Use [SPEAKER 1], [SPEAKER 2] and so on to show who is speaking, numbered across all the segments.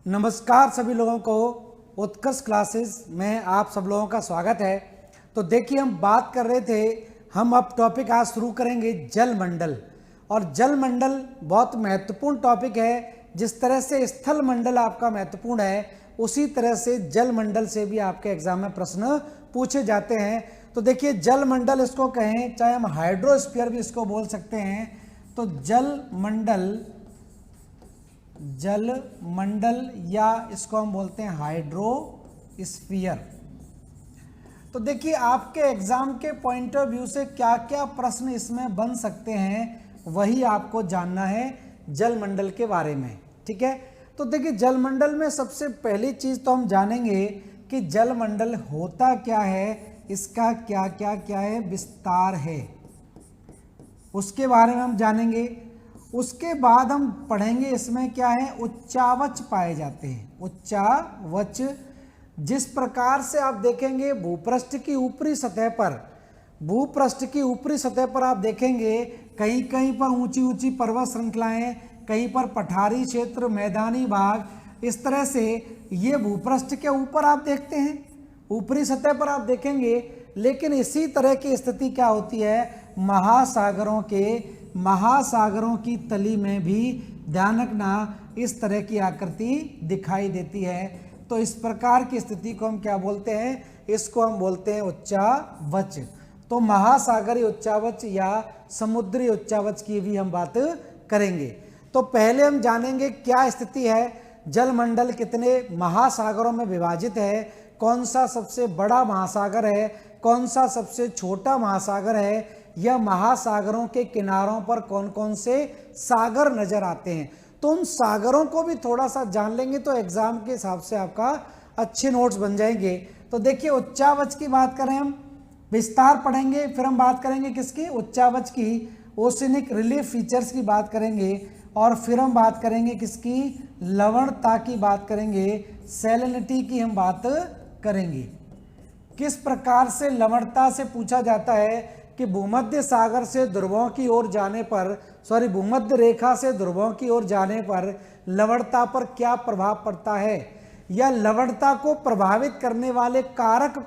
[SPEAKER 1] नमस्कार सभी लोगों को, उत्कर्ष क्लासेस में आप सब लोगों का स्वागत है। तो देखिए, हम बात कर रहे थे, हम अब टॉपिक आज शुरू करेंगे जलमंडल। और जलमंडल बहुत महत्वपूर्ण टॉपिक है। जिस तरह से स्थल मंडल आपका महत्वपूर्ण है, उसी तरह से जलमंडल से भी आपके एग्जाम में प्रश्न पूछे जाते हैं। तो देखिए, जलमंडल इसको कहें, चाहे हम हाइड्रोस्फीयर भी इसको बोल सकते हैं। तो जलमंडल या इसको हम बोलते हैं हाइड्रोस्फीयर। तो देखिए, आपके एग्जाम के पॉइंट ऑफ व्यू से क्या क्या प्रश्न इसमें बन सकते हैं, वही आपको जानना है जलमंडल के बारे में। ठीक है, तो देखिए, जलमंडल में सबसे पहली चीज तो हम जानेंगे कि जलमंडल होता क्या है, इसका क्या क्या क्या है विस्तार है, उसके बारे में हम जानेंगे। उसके बाद हम पढ़ेंगे इसमें क्या है, उच्चावच पाए जाते हैं। उच्चावच, जिस प्रकार से आप देखेंगे भूपृष्ठ की ऊपरी सतह पर आप देखेंगे कहीं कहीं पर ऊंची ऊंची पर्वत श्रृंखलाएं, कहीं पर पठारी क्षेत्र, मैदानी भाग, इस तरह से ये भूपृष्ठ के ऊपर आप देखते हैं, ऊपरी सतह पर आप देखेंगे। लेकिन इसी तरह की स्थिति क्या होती है, महासागरों की तली में भी ध्यान रखना इस तरह की आकृति दिखाई देती है। तो इस प्रकार की स्थिति को हम क्या बोलते हैं, इसको हम बोलते हैं उच्चावच। तो महासागरीय उच्चावच या समुद्री उच्चावच की भी हम बात करेंगे। तो पहले हम जानेंगे क्या स्थिति है, जलमंडल कितने महासागरों में विभाजित है, कौन सा सबसे बड़ा महासागर है, कौन सा सबसे छोटा महासागर है, या महासागरों के किनारों पर कौन कौन से सागर नजर आते हैं। तो उन सागरों को भी थोड़ा सा जान लेंगे तो एग्जाम के हिसाब से आपका अच्छे नोट्स बन जाएंगे। तो देखिए, उच्चावच की बात करें, हम विस्तार पढ़ेंगे, फिर हम बात करेंगे किसकी, उच्चावच की ओशनिक रिलीफ फीचर्स की बात करेंगे, और फिर हम बात करेंगे किसकी, लवणता की बात करेंगे, सैलिनिटी की हम बात करेंगे। किस प्रकार से लवणता से पूछा जाता है कि भूमध्य सागर से ध्रुवों की ओर जाने पर, भूमध्य रेखा से ध्रुवों की ओर जाने पर लवणता पर क्या प्रभाव पड़ता है, या लवणता को प्रभावित करने वाले कारक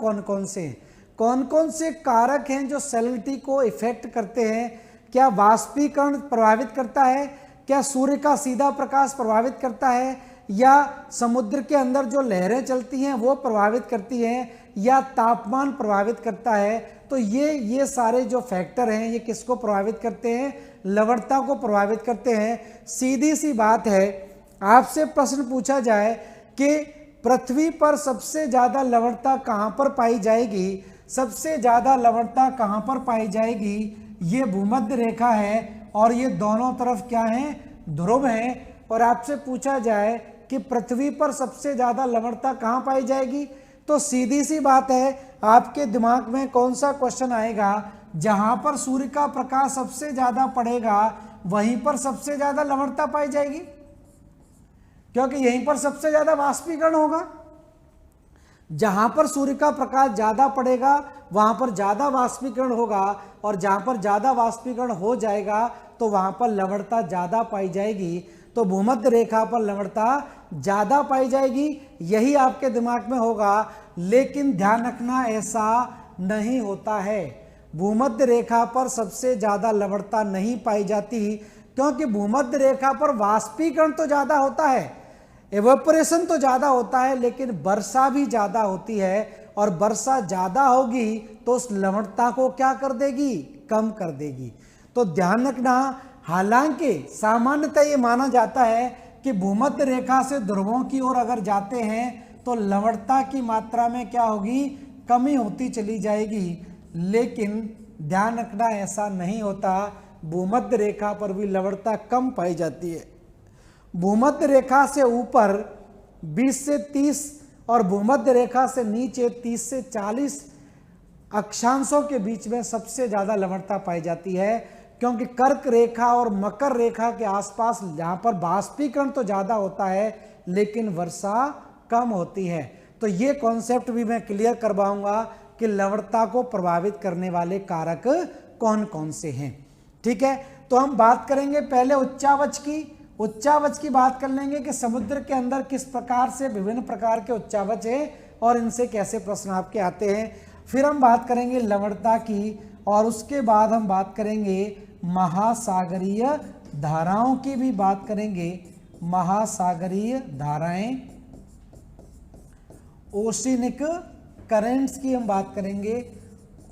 [SPEAKER 1] कौन कौन से कारक हैं जो सैलिनिटी को इफेक्ट करते हैं। क्या वाष्पीकरण प्रभावित करता है, क्या सूर्य का सीधा प्रकाश प्रभावित करता है, या समुद्र के अंदर जो लहरें चलती हैं वो प्रभावित करती हैं, या तापमान प्रभावित करता है। तो ये सारे जो फैक्टर हैं, ये किसको प्रभावित करते हैं, लवणता को प्रभावित करते हैं। सीधी सी बात है, आपसे प्रश्न पूछा जाए कि पृथ्वी पर सबसे ज्यादा लवणता कहां पर पाई जाएगी, सबसे ज्यादा लवणता कहां पर पाई जाएगी, ये भूमध्य रेखा है और ये दोनों तरफ क्या है, ध्रुव है। और आपसे पूछा जाए कि पृथ्वी पर सबसे ज्यादा लवणता कहां पाई जाएगी, तो सीधी सी बात है, आपके दिमाग में कौन सा क्वेश्चन आएगा, जहां पर सूर्य का प्रकाश सबसे ज्यादा पड़ेगा वहीं पर सबसे ज्यादा लवणता पाई जाएगी, क्योंकि यहीं पर सबसे ज्यादा वाष्पीकरण होगा। जहां पर सूर्य का प्रकाश ज्यादा पड़ेगा वहां पर ज्यादा वाष्पीकरण होगा, और जहां पर ज्यादा वाष्पीकरण हो जाएगा तो वहां पर लवणता ज्यादा पाई जाएगी। तो भूमध्य रेखा पर लवणता ज्यादा पाई जाएगी, यही आपके दिमाग में होगा। लेकिन ध्यान रखना, ऐसा नहीं होता है। भूमध्य रेखा पर सबसे ज्यादा लवणता नहीं पाई जाती, क्योंकि भूमध्य रेखा पर वाष्पीकरण तो ज्यादा होता है, एवेपोरेशन तो ज्यादा होता है, लेकिन वर्षा भी ज्यादा होती है। और वर्षा ज्यादा होगी तो उस लवणता को क्या कर देगी, कम कर देगी। तो ध्यान रखना, हालांकि सामान्यतः ये माना जाता है कि भूमध्य रेखा से ध्रुवों की ओर अगर जाते हैं तो लवणता की मात्रा में क्या होगी, कमी होती चली जाएगी। लेकिन ध्यान रखना, ऐसा नहीं होता। भूमध्य रेखा पर भी लवणता कम पाई जाती है। भूमध्य रेखा से ऊपर 20 से 30 और भूमध्य रेखा से नीचे 30 से 40 अक्षांशों के बीच में सबसे ज्यादा लवणता पाई जाती है, क्योंकि कर्क रेखा और मकर रेखा के आसपास जहां पर वाष्पीकरण तो ज्यादा होता है लेकिन वर्षा कम होती है। तो ये कॉन्सेप्ट भी मैं क्लियर करवाऊंगा कि लवणता को प्रभावित करने वाले कारक कौन कौन से हैं। ठीक है, तो हम बात करेंगे पहले उच्चावच की। उच्चावच की बात कर लेंगे कि समुद्र के अंदर किस प्रकार से विभिन्न प्रकार के उच्चावच है और इनसे कैसे प्रश्न आपके आते हैं। फिर हम बात करेंगे लवणता की और उसके बाद हम बात करेंगे महासागरीय धाराओं की भी बात करेंगे। महासागरीय धाराएं, ओशिनिक करेंट्स की हम बात करेंगे।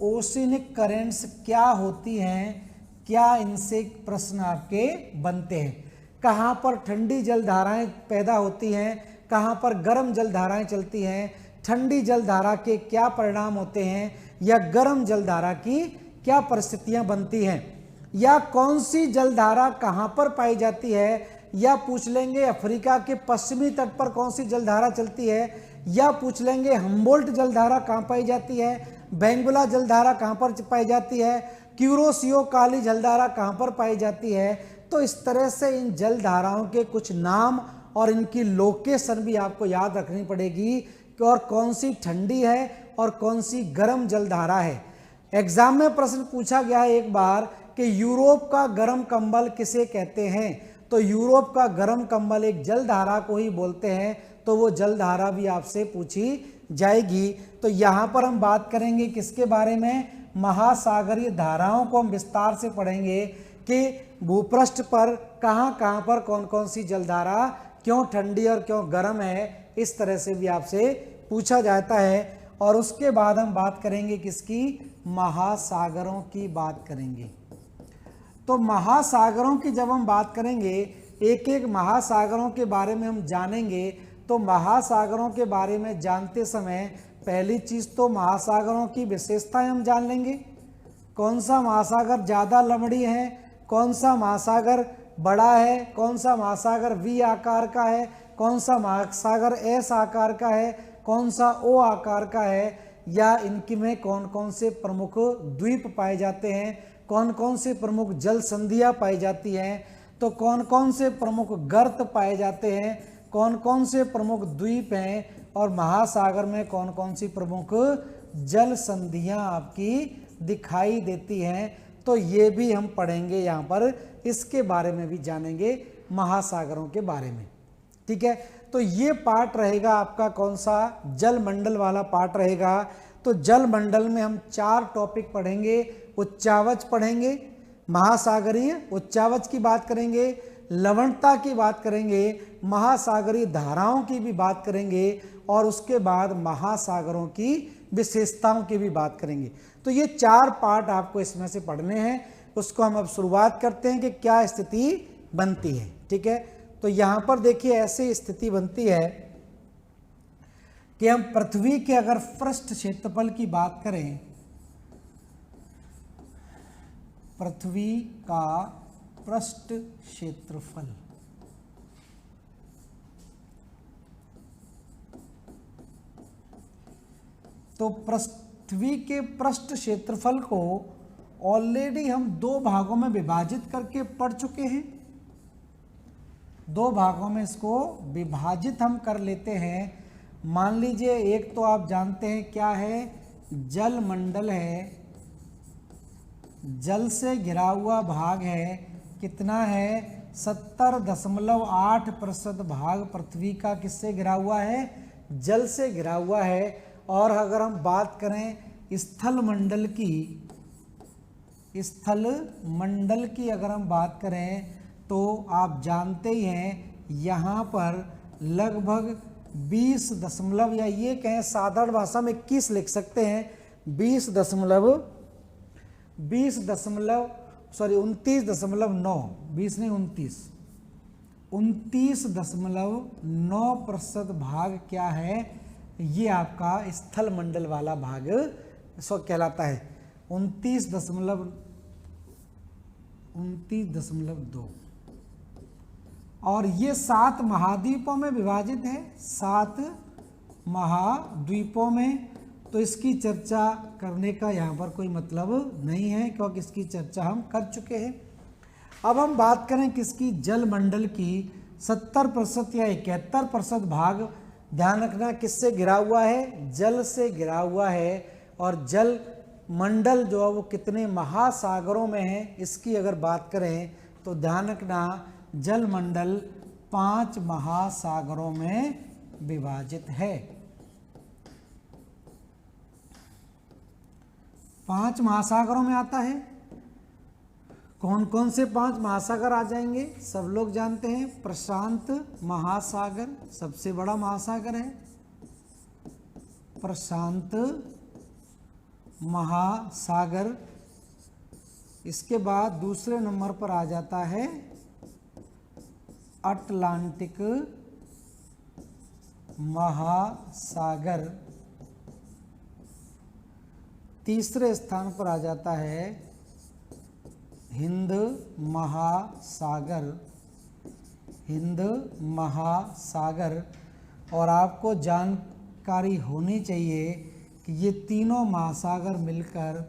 [SPEAKER 1] ओशिनिक करेंट्स क्या होती हैं, क्या इनसे प्रश्न आपके बनते हैं, कहाँ पर ठंडी जल धाराएं पैदा होती हैं, कहाँ पर गर्म जल धाराएं चलती हैं, ठंडी जल धारा के क्या परिणाम होते हैं या गर्म जल धारा की क्या परिस्थितियां बनती हैं, या कौन सी जल धारा कहाँ पर पाई जाती है, या पूछ लेंगे अफ्रीका के पश्चिमी तट पर कौन सी जल धारा चलती है, या पूछ लेंगे हम्बोल्ट जल धारा कहाँ पाई जाती है, बेंगुला जल धारा कहाँ पर पाई जाती है, क्यूरोसियो काली जल धारा कहाँ पर पाई जाती है। तो इस तरह से इन जल धाराओं के कुछ नाम और इनकी लोकेशन भी आपको याद रखनी पड़ेगी कि और कौन सी ठंडी है और कौन सी गर्म जल धारा है। एग्जाम में प्रश्न पूछा गया है एक बार कि यूरोप का गर्म कंबल किसे कहते हैं, तो यूरोप का गर्म कंबल एक जल धारा को ही बोलते हैं, तो वो जल धारा भी आपसे पूछी जाएगी। तो यहाँ पर हम बात करेंगे किसके बारे में, महासागरीय धाराओं को हम विस्तार से पढ़ेंगे कि भूपृष्ठ पर कहाँ कहाँ पर कौन कौन सी जलधारा क्यों ठंडी और क्यों गर्म है, इस तरह से भी आपसे पूछा जाता है। और उसके बाद हम बात करेंगे किसकी, महासागरों की बात करेंगे। तो महासागरों की जब हम बात करेंगे, एक एक महासागरों के बारे में हम जानेंगे। तो महासागरों के बारे में जानते समय पहली चीज़ तो महासागरों की विशेषताएं हम जान लेंगे। कौन सा महासागर ज़्यादा लंबी है, कौन सा महासागर बड़ा है, कौन सा महासागर वी आकार का है, कौन सा महासागर एस आकार का है, कौन सा ओ आकार का है, या इनकी में कौन कौन से प्रमुख द्वीप पाए जाते हैं, कौन कौन से प्रमुख जल संधियाँ पाई जाती हैं, तो कौन कौन से प्रमुख गर्त पाए जाते हैं, कौन कौन से प्रमुख द्वीप हैं, और महासागर में कौन कौन सी प्रमुख जल संधियाँ आपकी दिखाई देती हैं। तो ये भी हम पढ़ेंगे यहाँ पर, इसके बारे में भी जानेंगे महासागरों के बारे में। ठीक है, तो ये पार्ट रहेगा आपका कौन सा, जल मंडल वाला पार्ट रहेगा। तो जल मंडल में हम 4 टॉपिक पढ़ेंगे। उच्चावच पढ़ेंगे, महासागरीय उच्चावच की बात करेंगे, लवणता की बात करेंगे, महासागरीय धाराओं की भी बात करेंगे, और उसके बाद महासागरों की विशेषताओं की भी बात करेंगे। तो ये 4 पार्ट आपको इसमें से पढ़ने हैं। उसको हम अब शुरुआत करते हैं कि क्या स्थिति बनती है। ठीक है, तो यहाँ पर देखिए ऐसी स्थिति बनती है कि हम पृथ्वी के अगर पृष्ठ क्षेत्रफल की बात करें, पृथ्वी का पृष्ठ क्षेत्रफल, तो पृथ्वी के पृष्ठ क्षेत्रफल को ऑलरेडी हम 2 भागों में विभाजित करके पढ़ चुके हैं। 2 भागों में इसको विभाजित हम कर लेते हैं। मान लीजिए एक तो आप जानते हैं क्या है, जल मंडल है, जल से घिरा हुआ भाग है, कितना है 70.8% भाग पृथ्वी का किससे घिरा हुआ है, जल से घिरा हुआ है। और अगर हम बात करें स्थल मंडल की अगर हम बात करें तो आप जानते ही हैं यहाँ पर लगभग 20 या ये कहें साधारण भाषा में 21 लिख सकते हैं, 29.9, 29.9% भाग क्या है, ये आपका स्थल मंडल वाला भाग इसको कहलाता है। 29.2 और ये 7 महाद्वीपों में विभाजित है, 7 महाद्वीपों में। तो इसकी चर्चा करने का यहाँ पर कोई मतलब नहीं है क्योंकि इसकी चर्चा हम कर चुके हैं। अब हम बात करें किसकी, जल मंडल की। 70% या 71% भाग ध्यान रखना किससे घिरा हुआ है, जल से घिरा हुआ है। और जल मंडल जो है वो कितने महासागरों में है, इसकी अगर बात करें तो ध्यान रखना जलमंडल 5 महासागरों में विभाजित है। 5 महासागरों में आता है। कौन कौन से 5 महासागर आ जाएंगे? सब लोग जानते हैं, प्रशांत महासागर सबसे बड़ा महासागर है, प्रशांत महासागर। इसके बाद दूसरे नंबर पर आ जाता है अटलांटिक महासागर। तीसरे स्थान पर आ जाता है हिंद महासागर, हिंद महासागर। और आपको जानकारी होनी चाहिए कि ये तीनों महासागर मिलकर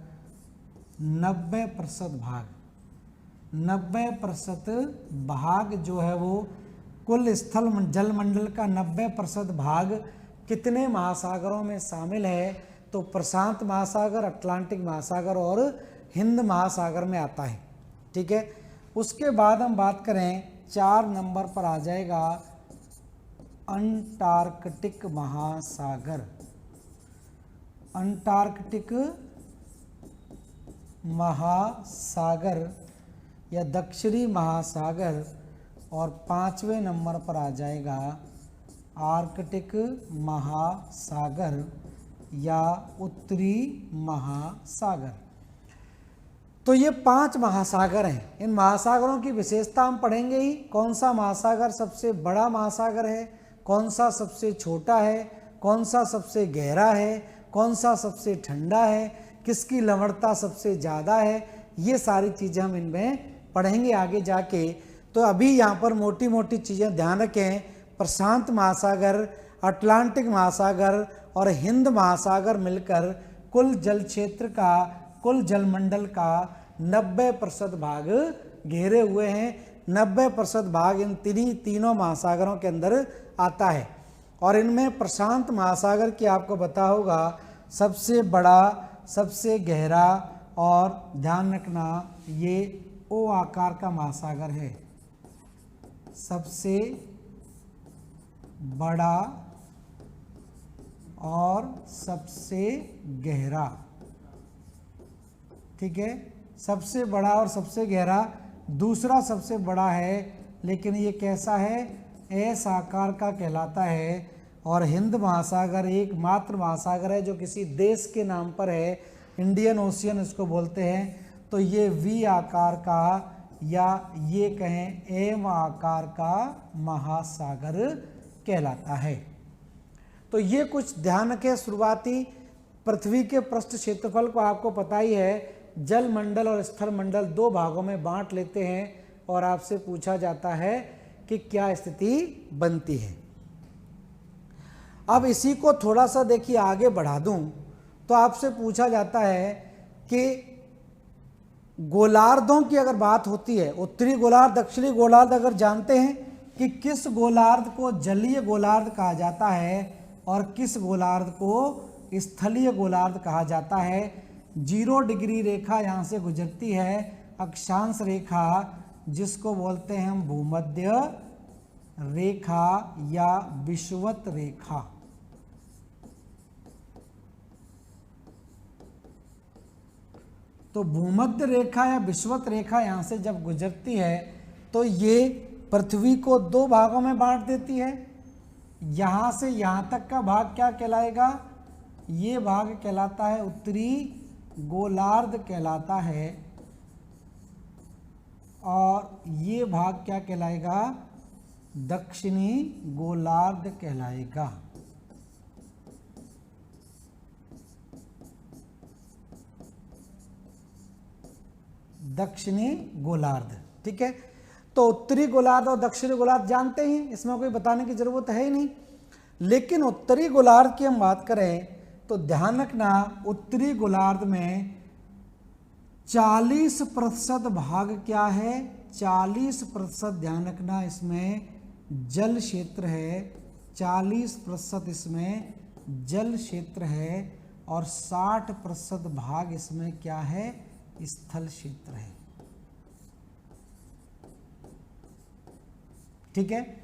[SPEAKER 1] 90% भाग, 90% भाग जो है वो कुल स्थल जलमंडल का 90% भाग कितने महासागरों में शामिल है? तो प्रशांत महासागर, अटलांटिक महासागर और हिंद महासागर में आता है। ठीक है। उसके बाद हम बात करें 4 नंबर पर आ जाएगा अंटार्कटिक महासागर। अंटार्कटिक महासागर या दक्षिणी महासागर। और 5वें नंबर पर आ जाएगा आर्कटिक महासागर या उत्तरी महासागर। तो ये 5 महासागर हैं। इन महासागरों की विशेषता हम पढ़ेंगे ही। कौन सा महासागर सबसे बड़ा महासागर है, कौन सा सबसे छोटा है, कौन सा सबसे गहरा है, कौन सा सबसे ठंडा है, किसकी लवणता सबसे ज़्यादा है, ये सारी चीज़ें हम इनमें पढ़ेंगे आगे जाके। तो अभी यहाँ पर मोटी मोटी चीज़ें ध्यान रखें। प्रशांत महासागर, अटलांटिक महासागर और हिंद महासागर मिलकर कुल जल क्षेत्र का, कुल जलमंडल का 90% भाग घेरे हुए हैं। 90% भाग इन तीनों महासागरों के अंदर आता है। और इनमें प्रशांत महासागर की आपको पता होगा सबसे बड़ा, सबसे गहरा और ध्यान रखना ये ओ आकार का महासागर है। सबसे बड़ा और सबसे गहरा। ठीक है, सबसे बड़ा और सबसे गहरा। दूसरा सबसे बड़ा है लेकिन ये कैसा है? एस आकार का कहलाता है। और हिंद महासागर एकमात्र महासागर है जो किसी देश के नाम पर है, इंडियन ओशियन इसको बोलते हैं। तो ये वी आकार का या ये कहें एम आकार का महासागर कहलाता है। तो ये कुछ ध्यान रखें। शुरुआती पृथ्वी के पृष्ठ क्षेत्रफल को आपको पता ही है, जल मंडल और स्थल मंडल 2 भागों में बांट लेते हैं और आपसे पूछा जाता है कि क्या स्थिति बनती है। अब इसी को थोड़ा सा देखिए आगे बढ़ा दूं तो आपसे पूछा जाता है कि गोलार्धों की अगर बात होती है, उत्तरी गोलार्ध, दक्षिणी गोलार्ध, अगर जानते हैं कि किस गोलार्ध को जलीय गोलार्ध कहा जाता है और किस गोलार्ध को स्थलीय गोलार्ध कहा जाता है। 0 डिग्री रेखा यहाँ से गुजरती है, अक्षांश रेखा, जिसको बोलते हैं हम भूमध्य रेखा या विषुवत रेखा। तो भूमध्य रेखा या विषुवत रेखा यहाँ से जब गुजरती है तो ये पृथ्वी को 2 भागों में बांट देती है। यहाँ से यहाँ तक का भाग क्या कहलाएगा? ये भाग कहलाता है उत्तरी गोलार्ध कहलाता है। और ये भाग क्या कहलाएगा? दक्षिणी गोलार्ध कहलाएगा। दक्षिणी गोलार्ध। ठीक है, तो उत्तरी गोलार्ध और दक्षिणी गोलार्ध जानते ही, इसमें कोई बताने की जरूरत है ही नहीं। लेकिन उत्तरी गोलार्ध की हम बात करें तो ध्यान रखना, उत्तरी गोलार्ध में 40% भाग क्या है? 40% ध्यान रखना, इसमें जल क्षेत्र है। 40% इसमें जल क्षेत्र है और 60% भाग इसमें क्या है? स्थल क्षेत्र है। ठीक है।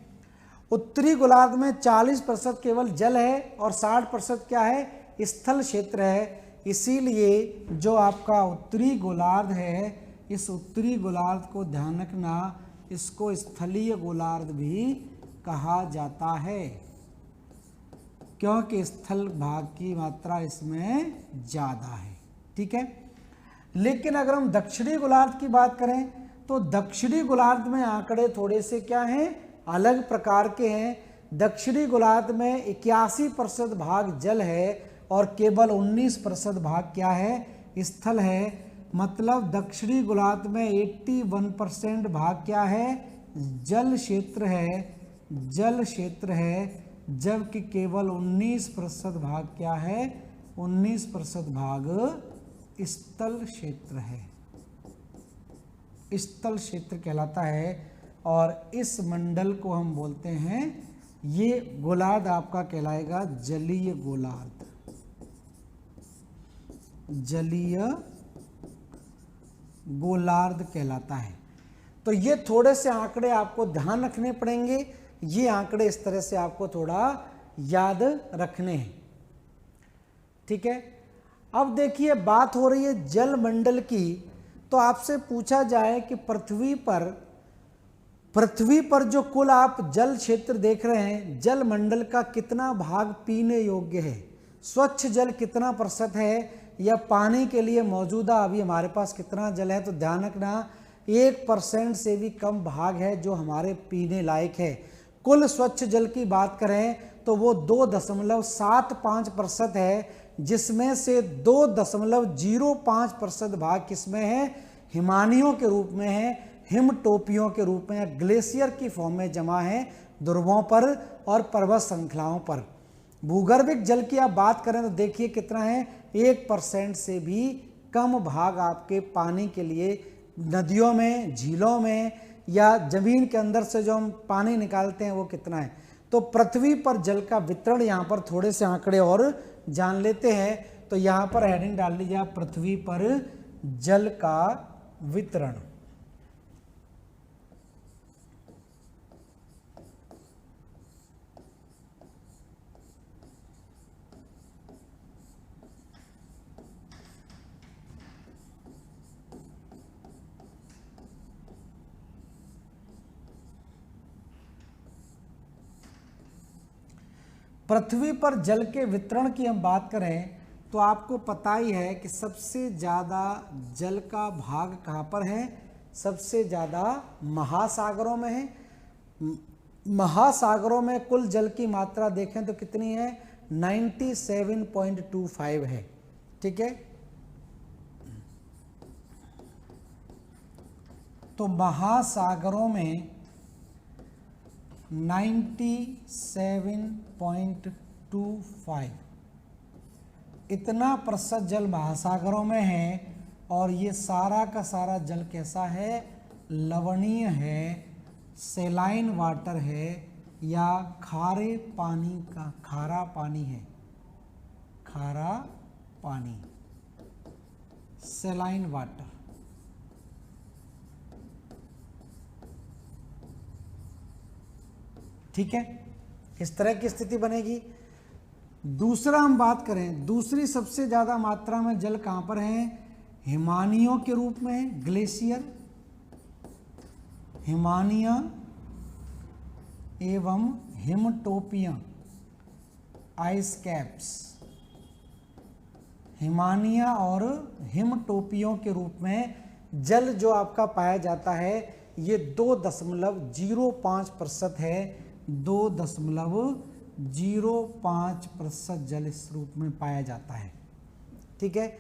[SPEAKER 1] उत्तरी गोलार्ध में 40% केवल जल है और 60% क्या है, स्थल क्षेत्र है। इसीलिए जो आपका उत्तरी गोलार्ध है, इस उत्तरी गोलार्ध को ध्यान रखना, इसको स्थलीय गोलार्ध भी कहा जाता है, क्योंकि स्थल भाग की मात्रा इसमें ज़्यादा है। ठीक है। लेकिन अगर हम दक्षिणी गोलार्ध की बात करें तो दक्षिणी गोलार्ध में आंकड़े थोड़े से क्या हैं, अलग प्रकार के हैं। दक्षिणी गोलार्ध में 81% भाग जल है और केवल 19% भाग क्या है, स्थल है। मतलब दक्षिणी गोलार्ध में 81% भाग क्या है, जल क्षेत्र है, जल क्षेत्र है, जबकि केवल 19% भाग क्या है, 19% भाग स्थल क्षेत्र है, स्थल क्षेत्र कहलाता है। और इस मंडल को हम बोलते हैं, ये गोलार्ध आपका कहलाएगा जलीय गोलार्ध, जलीय गोलार्ध कहलाता है। तो ये थोड़े से आंकड़े आपको ध्यान रखने पड़ेंगे, ये आंकड़े इस तरह से आपको थोड़ा याद रखने हैं। ठीक है। अब देखिए बात हो रही है जल मंडल की, तो आपसे पूछा जाए कि पृथ्वी पर जो कुल आप जल क्षेत्र देख रहे हैं, जल मंडल का कितना भाग पीने योग्य है, स्वच्छ जल कितना % है, या पानी के लिए मौजूदा अभी हमारे पास कितना जल है, तो ध्यान रखना 1% से भी कम भाग है जो हमारे पीने लायक है। कुल स्वच्छ जल की बात करें तो वो 2.75% है, जिसमें से 2.05% भाग किसमें है, हिमानियों के रूप में है, हिम टोपियों के रूप में, ग्लेशियर की फॉर्म में जमा है ध्रुवों पर और पर्वत श्रृंखलाओं पर। भूगर्भिक जल की आप बात करें तो देखिए कितना है, 1% से भी कम भाग आपके पानी के लिए नदियों में, झीलों में या जमीन के अंदर से जो हम पानी निकालते हैं वो कितना है। तो पृथ्वी पर जल का वितरण, यहाँ पर थोड़े से आंकड़े और जान लेते हैं। तो यहाँ पर हेडिंग डाल लीजिए आप, पृथ्वी पर जल का वितरण। पृथ्वी पर जल के वितरण की हम बात करें तो आपको पता ही है कि सबसे ज़्यादा जल का भाग कहाँ पर है, सबसे ज़्यादा महासागरों में है। महासागरों में कुल जल की मात्रा देखें तो कितनी है, 97.25 है। ठीक है। तो महासागरों में 97.25 इतना प्रतिशत जल महासागरों में है। और ये सारा का सारा जल कैसा है, लवणीय है, सेलाइन वाटर है या खारे पानी का, खारा पानी है, खारा पानी, सेलाइन वाटर। ठीक है, इस तरह की स्थिति बनेगी। दूसरा हम बात करें, दूसरी सबसे ज्यादा मात्रा में जल कहां पर है, हिमानियों के रूप में है, ग्लेशियर, हिमानिया एवं हिमटोपिया, आइस कैप्स। हिमानिया और हिमटोपियों के रूप में जल जो आपका पाया जाता है ये 2.05% है, 2.05% जल इस रूप में पाया जाता है। ठीक है।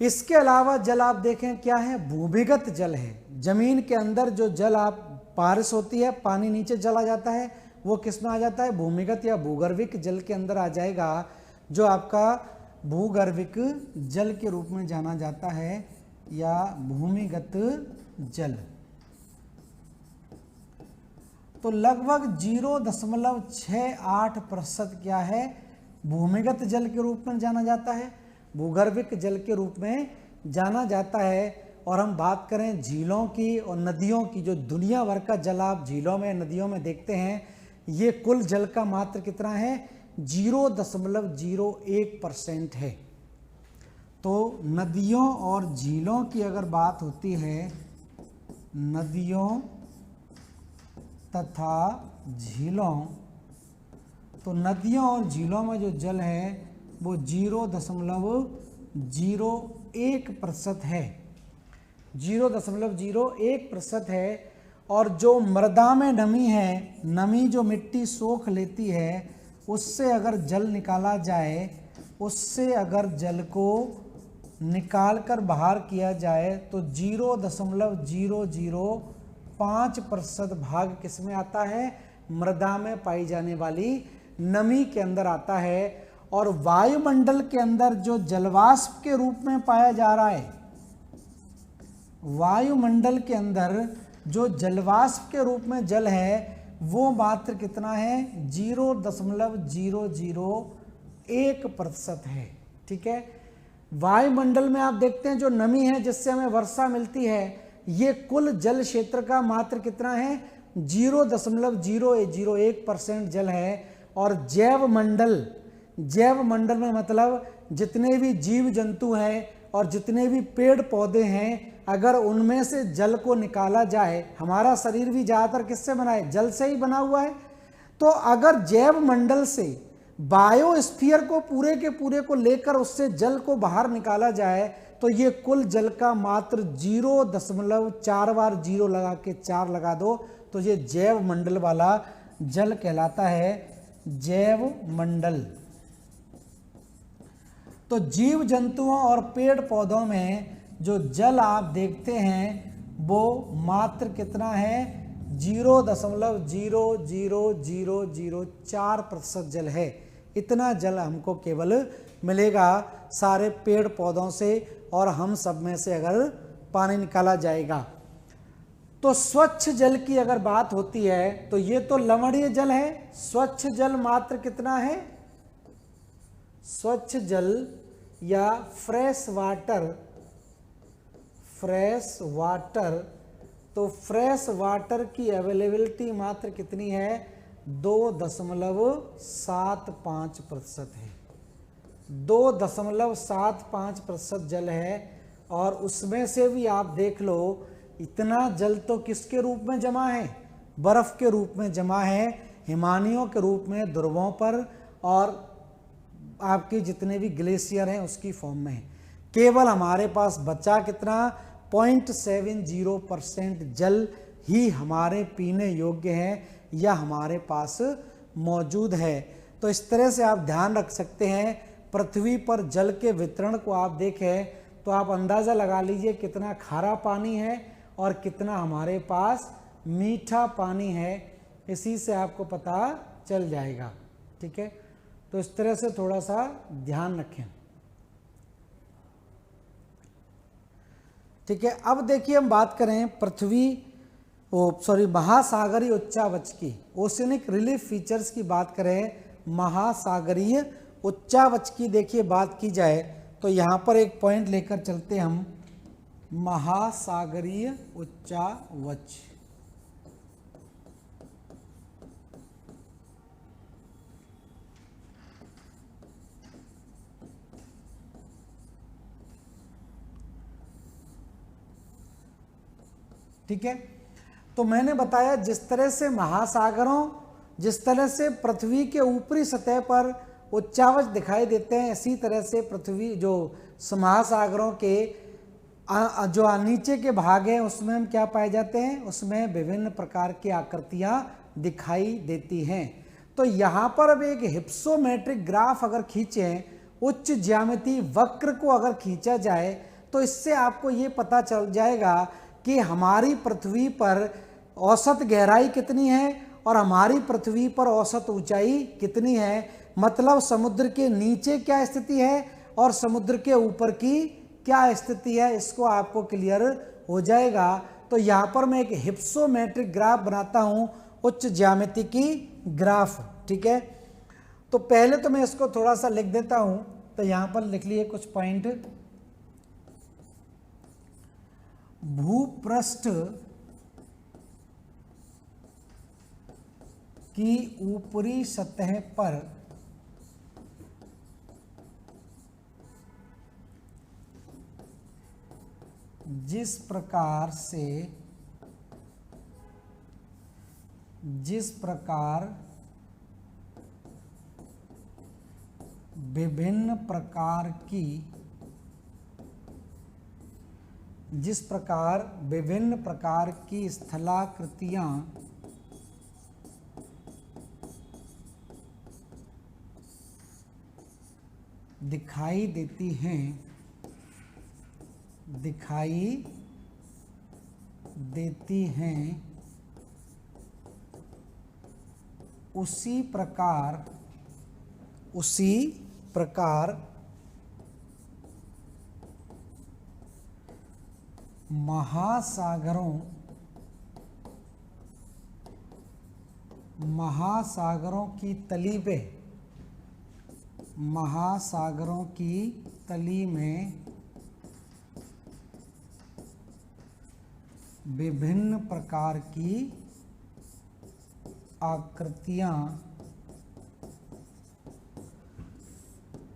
[SPEAKER 1] इसके अलावा जल आप देखें क्या है, भूमिगत जल है। जमीन के अंदर जो जल आप बारिश होती है, पानी नीचे चला जाता है, वो किस में आ जाता है, भूमिगत या भूगर्भिक जल के अंदर आ जाएगा, जो आपका भूगर्भिक जल के रूप में जाना जाता है या भूमिगत जल। तो लगभग 0.68% क्या है, भूमिगत जल के रूप में जाना जाता है, भूगर्भिक जल के रूप में जाना जाता है। और हम बात करें झीलों की और नदियों की, जो दुनिया भर का जल आप झीलों में नदियों में देखते हैं, ये कुल जल का मात्र कितना है? 0.01% है। तो नदियों और झीलों की अगर बात होती है, नदियों तथा झीलों, तो नदियों और झीलों में जो जल है वो 0.01% है, 0.01% है। और जो मृदा में नमी है, नमी जो मिट्टी सोख लेती है, उससे अगर जल निकाला जाए, उससे अगर जल को निकाल कर बाहर किया जाए तो 0.005% भाग किस में आता है? मृदा में पाई जाने वाली नमी के अंदर आता है। और वायुमंडल के अंदर जो जलवाष्प के रूप में पाया जा रहा है, वायुमंडल के अंदर जो जलवाष्प के रूप में जल है वो मात्र कितना है? 0.001% है। ठीक है। वायुमंडल में आप देखते हैं जो नमी है जिससे हमें वर्षा मिलती है, ये कुल जल क्षेत्र का मात्र कितना है? 0.001% जल है। और जैव मंडल में मतलब जितने भी जीव जंतु हैं और जितने भी पेड़ पौधे हैं, अगर उनमें से जल को निकाला जाए, हमारा शरीर भी ज़्यादातर किससे बना है? जल से ही बना हुआ है। तो अगर जैव मंडल से बायोस्फीयर को पूरे के पूरे को लेकर उससे जल को बाहर निकाला जाए तो ये कुल जल का मात्र 0.4 बार 0 लगा के 4 लगा दो तो ये जैव मंडल वाला जल कहलाता है, जैव मंडल। तो जीव जंतुओं और पेड़ पौधों में जो जल आप देखते हैं वो मात्र कितना है? 0.00004% जल है। इतना जल हमको केवल मिलेगा सारे पेड़ पौधों से और हम सब में से अगर पानी निकाला जाएगा। तो स्वच्छ जल की अगर बात होती है तो ये तो लवणीय जल है। स्वच्छ जल मात्र कितना है? स्वच्छ जल या फ्रेश वाटर, तो फ्रेश वाटर की अवेलेबिलिटी मात्र कितनी है? 2.75% है। 2.75% जल है। और उसमें से भी आप देख लो इतना जल तो किसके रूप में जमा है? बर्फ के रूप में जमा है, हिमानियों के रूप में ध्रुवों पर, और आपके जितने भी ग्लेशियर हैं उसकी फॉर्म में है। केवल हमारे पास बचा कितना? 0.70% जल ही हमारे पीने योग्य है या हमारे पास मौजूद है। तो इस तरह से आप ध्यान रख सकते हैं। पृथ्वी पर जल के वितरण को आप देखें तो आप अंदाज़ा लगा लीजिए कितना खारा पानी है और कितना हमारे पास मीठा पानी है, इसी से आपको पता चल जाएगा। ठीक है। तो इस तरह से थोड़ा सा ध्यान रखें। ठीक है। अब देखिए हम बात करें महासागरीय उच्चावच की, ओशियनिक रिलीफ फीचर्स की बात करें, महासागरीय उच्चावच की देखिए बात की जाए तो यहाँ पर एक पॉइंट लेकर चलते हम, महासागरीय उच्चावच। ठीक है। तो मैंने बताया जिस तरह से महासागरों, जिस तरह से पृथ्वी के ऊपरी सतह पर उच्चावच दिखाई देते हैं, इसी तरह से पृथ्वी जो महासागरों के जो नीचे के भाग हैं उसमें हम क्या पाए जाते हैं? उसमें विभिन्न प्रकार की आकृतियां दिखाई देती हैं। तो यहाँ पर अब एक हिप्सोमेट्रिक ग्राफ अगर खींचें, उच्च ज्यामिति वक्र को अगर खींचा जाए तो इससे आपको ये पता चल जाएगा कि हमारी पृथ्वी पर औसत गहराई कितनी है और हमारी पृथ्वी पर औसत ऊंचाई कितनी है। मतलब समुद्र के नीचे क्या स्थिति है और समुद्र के ऊपर की क्या स्थिति है, इसको आपको क्लियर हो जाएगा। तो यहाँ पर मैं एक हिप्सोमेट्रिक ग्राफ बनाता हूँ, उच्च ज्यामिति की ग्राफ। ठीक है। तो पहले तो मैं इसको थोड़ा सा लिख देता हूँ। तो यहाँ पर लिख लिए कुछ पॉइंट। भूपृष्ठ की ऊपरी सतह पर जिस प्रकार विभिन्न प्रकार की स्थलाकृतियां दिखाई देती हैं उसी प्रकार महासागरों की तली में विभिन्न प्रकार की आकृतियां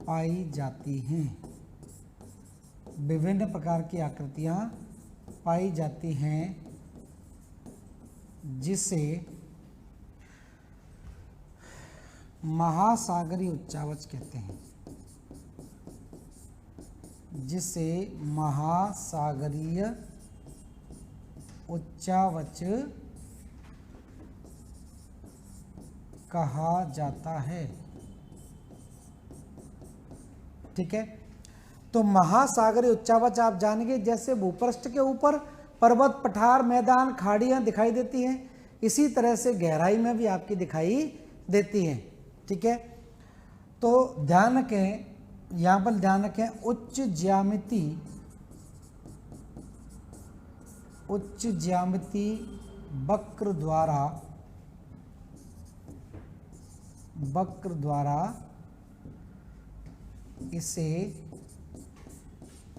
[SPEAKER 1] पाई जाती हैं। विभिन्न प्रकार की आकृतियां पाई जाती हैं जिसे महासागरीय उच्चावच कहते हैं। जिसे महासागरीय उच्चावच कहा जाता है। ठीक है, तो महासागरीय उच्चावच आप जानेंगे, जैसे भूपृष्ठ के ऊपर पर्वत, पठार, मैदान, खाड़ियां दिखाई देती हैं, इसी तरह से गहराई में भी आपकी दिखाई देती हैं। ठीक है, तो ध्यान रखें, यहाँ पर ध्यान रखें, उच्च ज्यामिति वक्र द्वारा इसे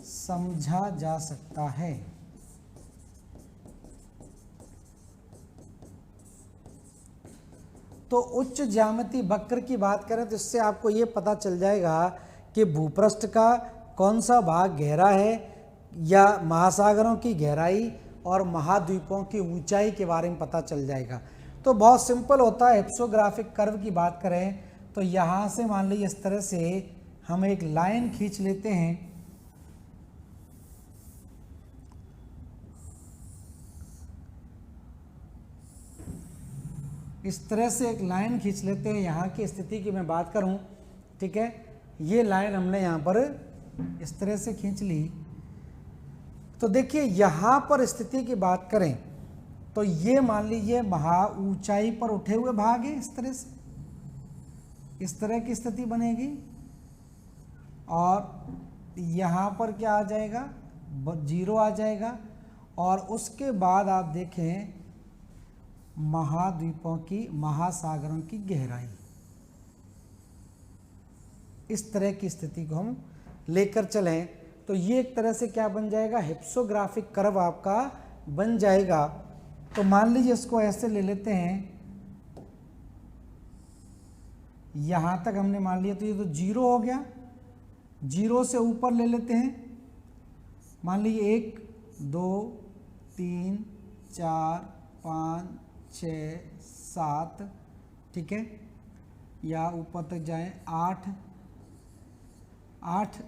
[SPEAKER 1] समझा जा सकता है। तो उच्च ज्यामिति वक्र की बात करें तो इससे आपको ये पता चल जाएगा कि भूपृष्ठ का कौन सा भाग गहरा है, या महासागरों की गहराई और महाद्वीपों की ऊंचाई के बारे में पता चल जाएगा। तो बहुत सिंपल होता है। हिप्सोग्राफिक कर्व की बात करें तो यहाँ से मान लीजिए इस तरह से हम एक लाइन खींच लेते हैं। इस तरह से एक लाइन खींच लेते हैं। यहाँ की स्थिति की मैं बात करूँ, ठीक है, ये लाइन हमने यहाँ पर इस तरह से खींच ली। तो देखिए यहाँ पर स्थिति की बात करें तो ये मान लीजिए महा ऊंचाई पर उठे हुए भाग है। इस तरह से इस तरह की स्थिति बनेगी, और यहाँ पर क्या आ जाएगा, 0 आ जाएगा। और उसके बाद आप देखें महाद्वीपों की, महासागरों की गहराई, इस तरह की स्थिति को हम लेकर चलें तो ये एक तरह से क्या बन जाएगा, हिप्सोग्राफिक कर्व आपका बन जाएगा। तो मान लीजिए इसको ऐसे ले लेते हैं, यहां तक हमने मान लिया, तो ये तो 0 हो गया। 0 से ऊपर ले लेते हैं, मान लीजिए 1 2 3 4 5 6 7, ठीक है, या ऊपर तक जाएं 8 8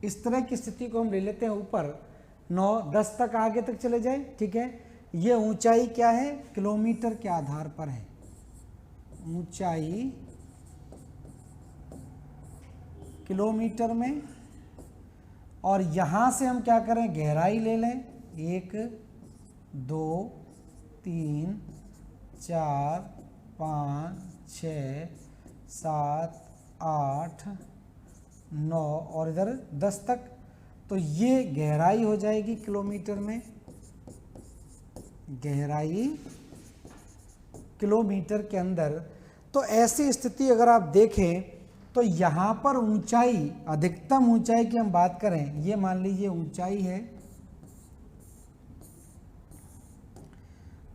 [SPEAKER 1] इस तरह की स्थिति को हम ले लेते हैं। ऊपर 9 10 तक आगे तक चले जाएं, ठीक है। ये ऊंचाई क्या है, किलोमीटर के आधार पर है। ऊंचाई किलोमीटर में, और यहां से हम क्या करें, गहराई ले लें। 1 2 3 4 5 6 7 8 9 और इधर 10 तक। तो ये गहराई हो जाएगी किलोमीटर में। गहराई किलोमीटर के अंदर तो ऐसी स्थिति अगर आप देखें तो यहाँ पर ऊंचाई, अधिकतम ऊंचाई की हम बात करें, ये मान लीजिए ऊंचाई है,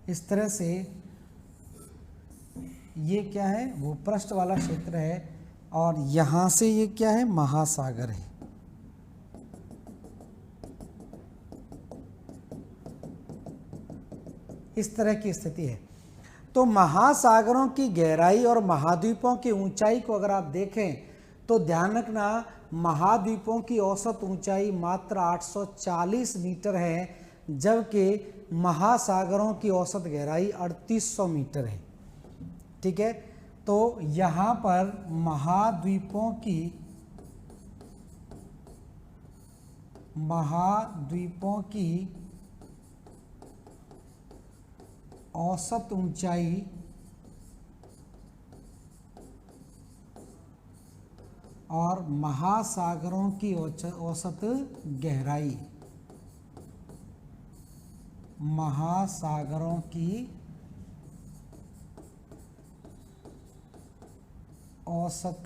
[SPEAKER 1] इस तरह से ये क्या है, भूपृष्ठ वाला क्षेत्र है, और यहाँ से ये क्या है, महासागर है। इस तरह की स्थिति है। तो महासागरों की गहराई और महाद्वीपों की ऊंचाई को अगर आप देखें तो ध्यान रखना, महाद्वीपों की औसत ऊंचाई मात्र 840 मीटर है, जबकि महासागरों की औसत गहराई 3800 मीटर है। ठीक है, तो यहाँ पर महाद्वीपों की औसत ऊंचाई और महासागरों की औसत गहराई, महासागरों की औसत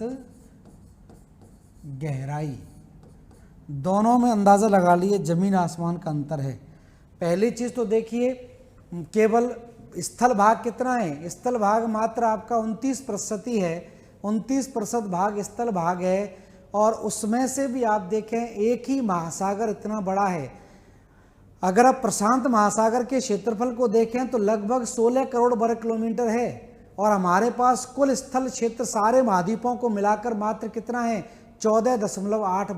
[SPEAKER 1] गहराई, दोनों में अंदाज़ा लगा लिए जमीन आसमान का अंतर है। पहली चीज़ तो देखिए, केवल स्थल भाग कितना है, स्थल भाग मात्र आपका 29% है, 29% भाग स्थल भाग है, और उसमें से भी आप देखें एक ही महासागर इतना बड़ा है। अगर आप प्रशांत महासागर के क्षेत्रफल को देखें तो लगभग 16 करोड़ वर्ग किलोमीटर है, और हमारे पास कुल स्थल क्षेत्र सारे महाद्वीपों को मिलाकर मात्र कितना है, 14.8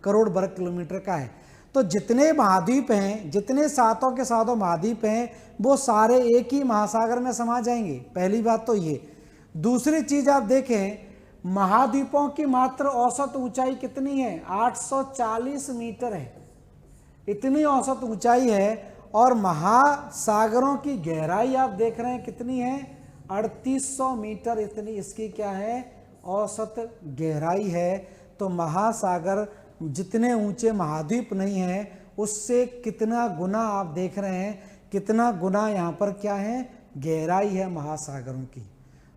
[SPEAKER 1] करोड़ वर्ग किलोमीटर का है। तो जितने महाद्वीप हैं, जितने सातों के सातों महाद्वीप हैं, वो सारे एक ही महासागर में समा जाएंगे। पहली बात तो ये। दूसरी चीज आप देखें, महाद्वीपों की मात्र औसत ऊंचाई कितनी है, 840 मीटर है, इतनी औसत ऊंचाई है, और महासागरों की गहराई आप देख रहे हैं कितनी है, 3800 मीटर, इतनी इसकी क्या है, औसत गहराई है। तो महासागर जितने ऊंचे महाद्वीप नहीं हैं उससे कितना गुना आप देख रहे हैं, कितना गुना यहाँ पर क्या है, गहराई है महासागरों की।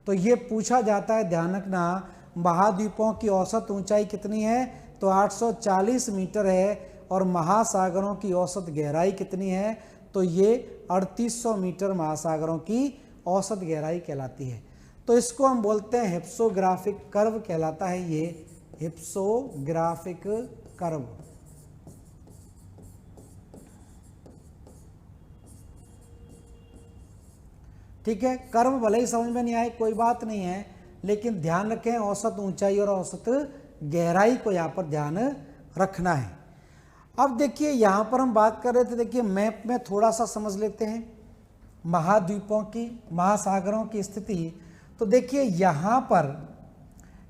[SPEAKER 1] तो ये पूछा जाता है, ध्यान रखना, महाद्वीपों की औसत ऊंचाई कितनी है, तो 840 मीटर है, और महासागरों की औसत गहराई कितनी है, तो ये 3800 मीटर महासागरों की औसत गहराई कहलाती है। तो इसको हम बोलते हैं हिप्सोग्राफिक कर्व कहलाता है, ये हिप्सोग्राफिक कर्व। ठीक है, कर्व भले ही समझ में नहीं आए कोई बात नहीं है, लेकिन ध्यान रखें औसत ऊंचाई और औसत गहराई को यहाँ पर ध्यान रखना है। अब देखिए यहाँ पर हम बात कर रहे थे, देखिए मैप में थोड़ा सा समझ लेते हैं महाद्वीपों की, महासागरों की स्थिति। तो देखिए यहाँ पर,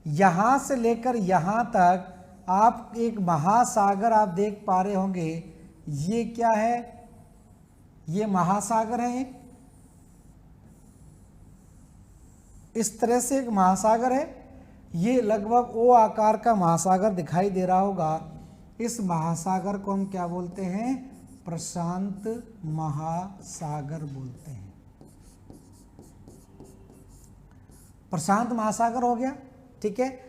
[SPEAKER 1] यहाँ से लेकर यहाँ तक आप एक महासागर आप देख पा रहे होंगे, ये क्या है, ये महासागर है, इस तरह से एक महासागर है, ये लगभग ओ आकार का महासागर दिखाई दे रहा होगा। इस महासागर को हम क्या बोलते हैं, प्रशांत महासागर बोलते हैं। प्रशांत महासागर हो गया, ठीक है।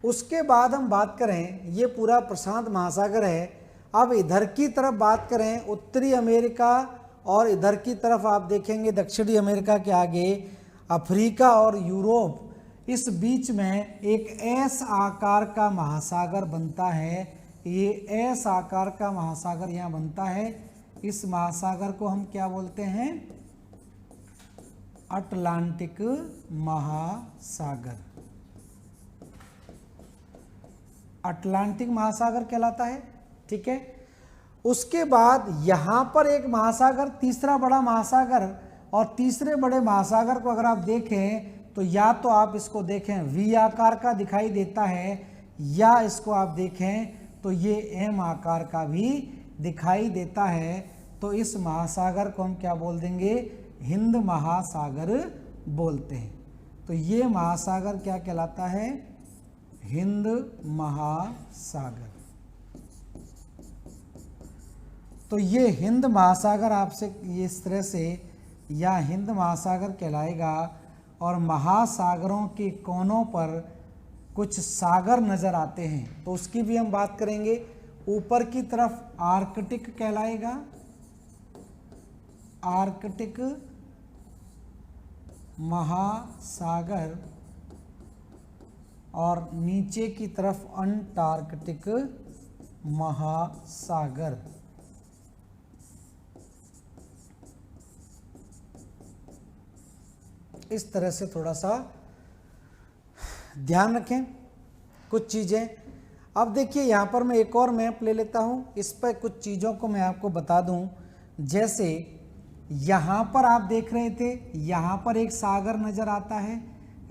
[SPEAKER 1] उसके बाद हम बात करें, ये पूरा प्रशांत महासागर है। अब इधर की तरफ बात करें, उत्तरी अमेरिका, और इधर की तरफ आप देखेंगे दक्षिणी अमेरिका के आगे अफ्रीका और यूरोप, इस बीच में एक एस आकार का महासागर बनता है। ये एस आकार का महासागर यहाँ बनता है। इस महासागर को हम क्या बोलते हैं, अटलांटिक महासागर। अटलांटिक महासागर कहलाता है, ठीक है। उसके बाद यहाँ पर एक महासागर, तीसरा बड़ा महासागर, और तीसरे बड़े महासागर को अगर आप देखें तो या तो आप इसको देखें वी आकार का दिखाई देता है, या इसको आप देखें तो ये एम आकार का भी दिखाई देता है। तो इस महासागर को हम क्या बोल देंगे, हिंद महासागर बोलते हैं। तो ये महासागर क्या कहलाता है, हिंद महासागर। तो ये हिंद महासागर आपसे ये इस तरह से, या हिंद महासागर कहलाएगा। और महासागरों के कोनों पर कुछ सागर नजर आते हैं, तो उसकी भी हम बात करेंगे। ऊपर की तरफ आर्कटिक कहलाएगा, आर्कटिक महासागर, और नीचे की तरफ अंटार्कटिक महासागर। इस तरह से थोड़ा सा ध्यान रखें कुछ चीज़ें। अब देखिए यहाँ पर मैं एक और मैप ले लेता हूँ, इस पर कुछ चीज़ों को मैं आपको बता दूँ। जैसे यहाँ पर आप देख रहे थे, यहाँ पर एक सागर नज़र आता है,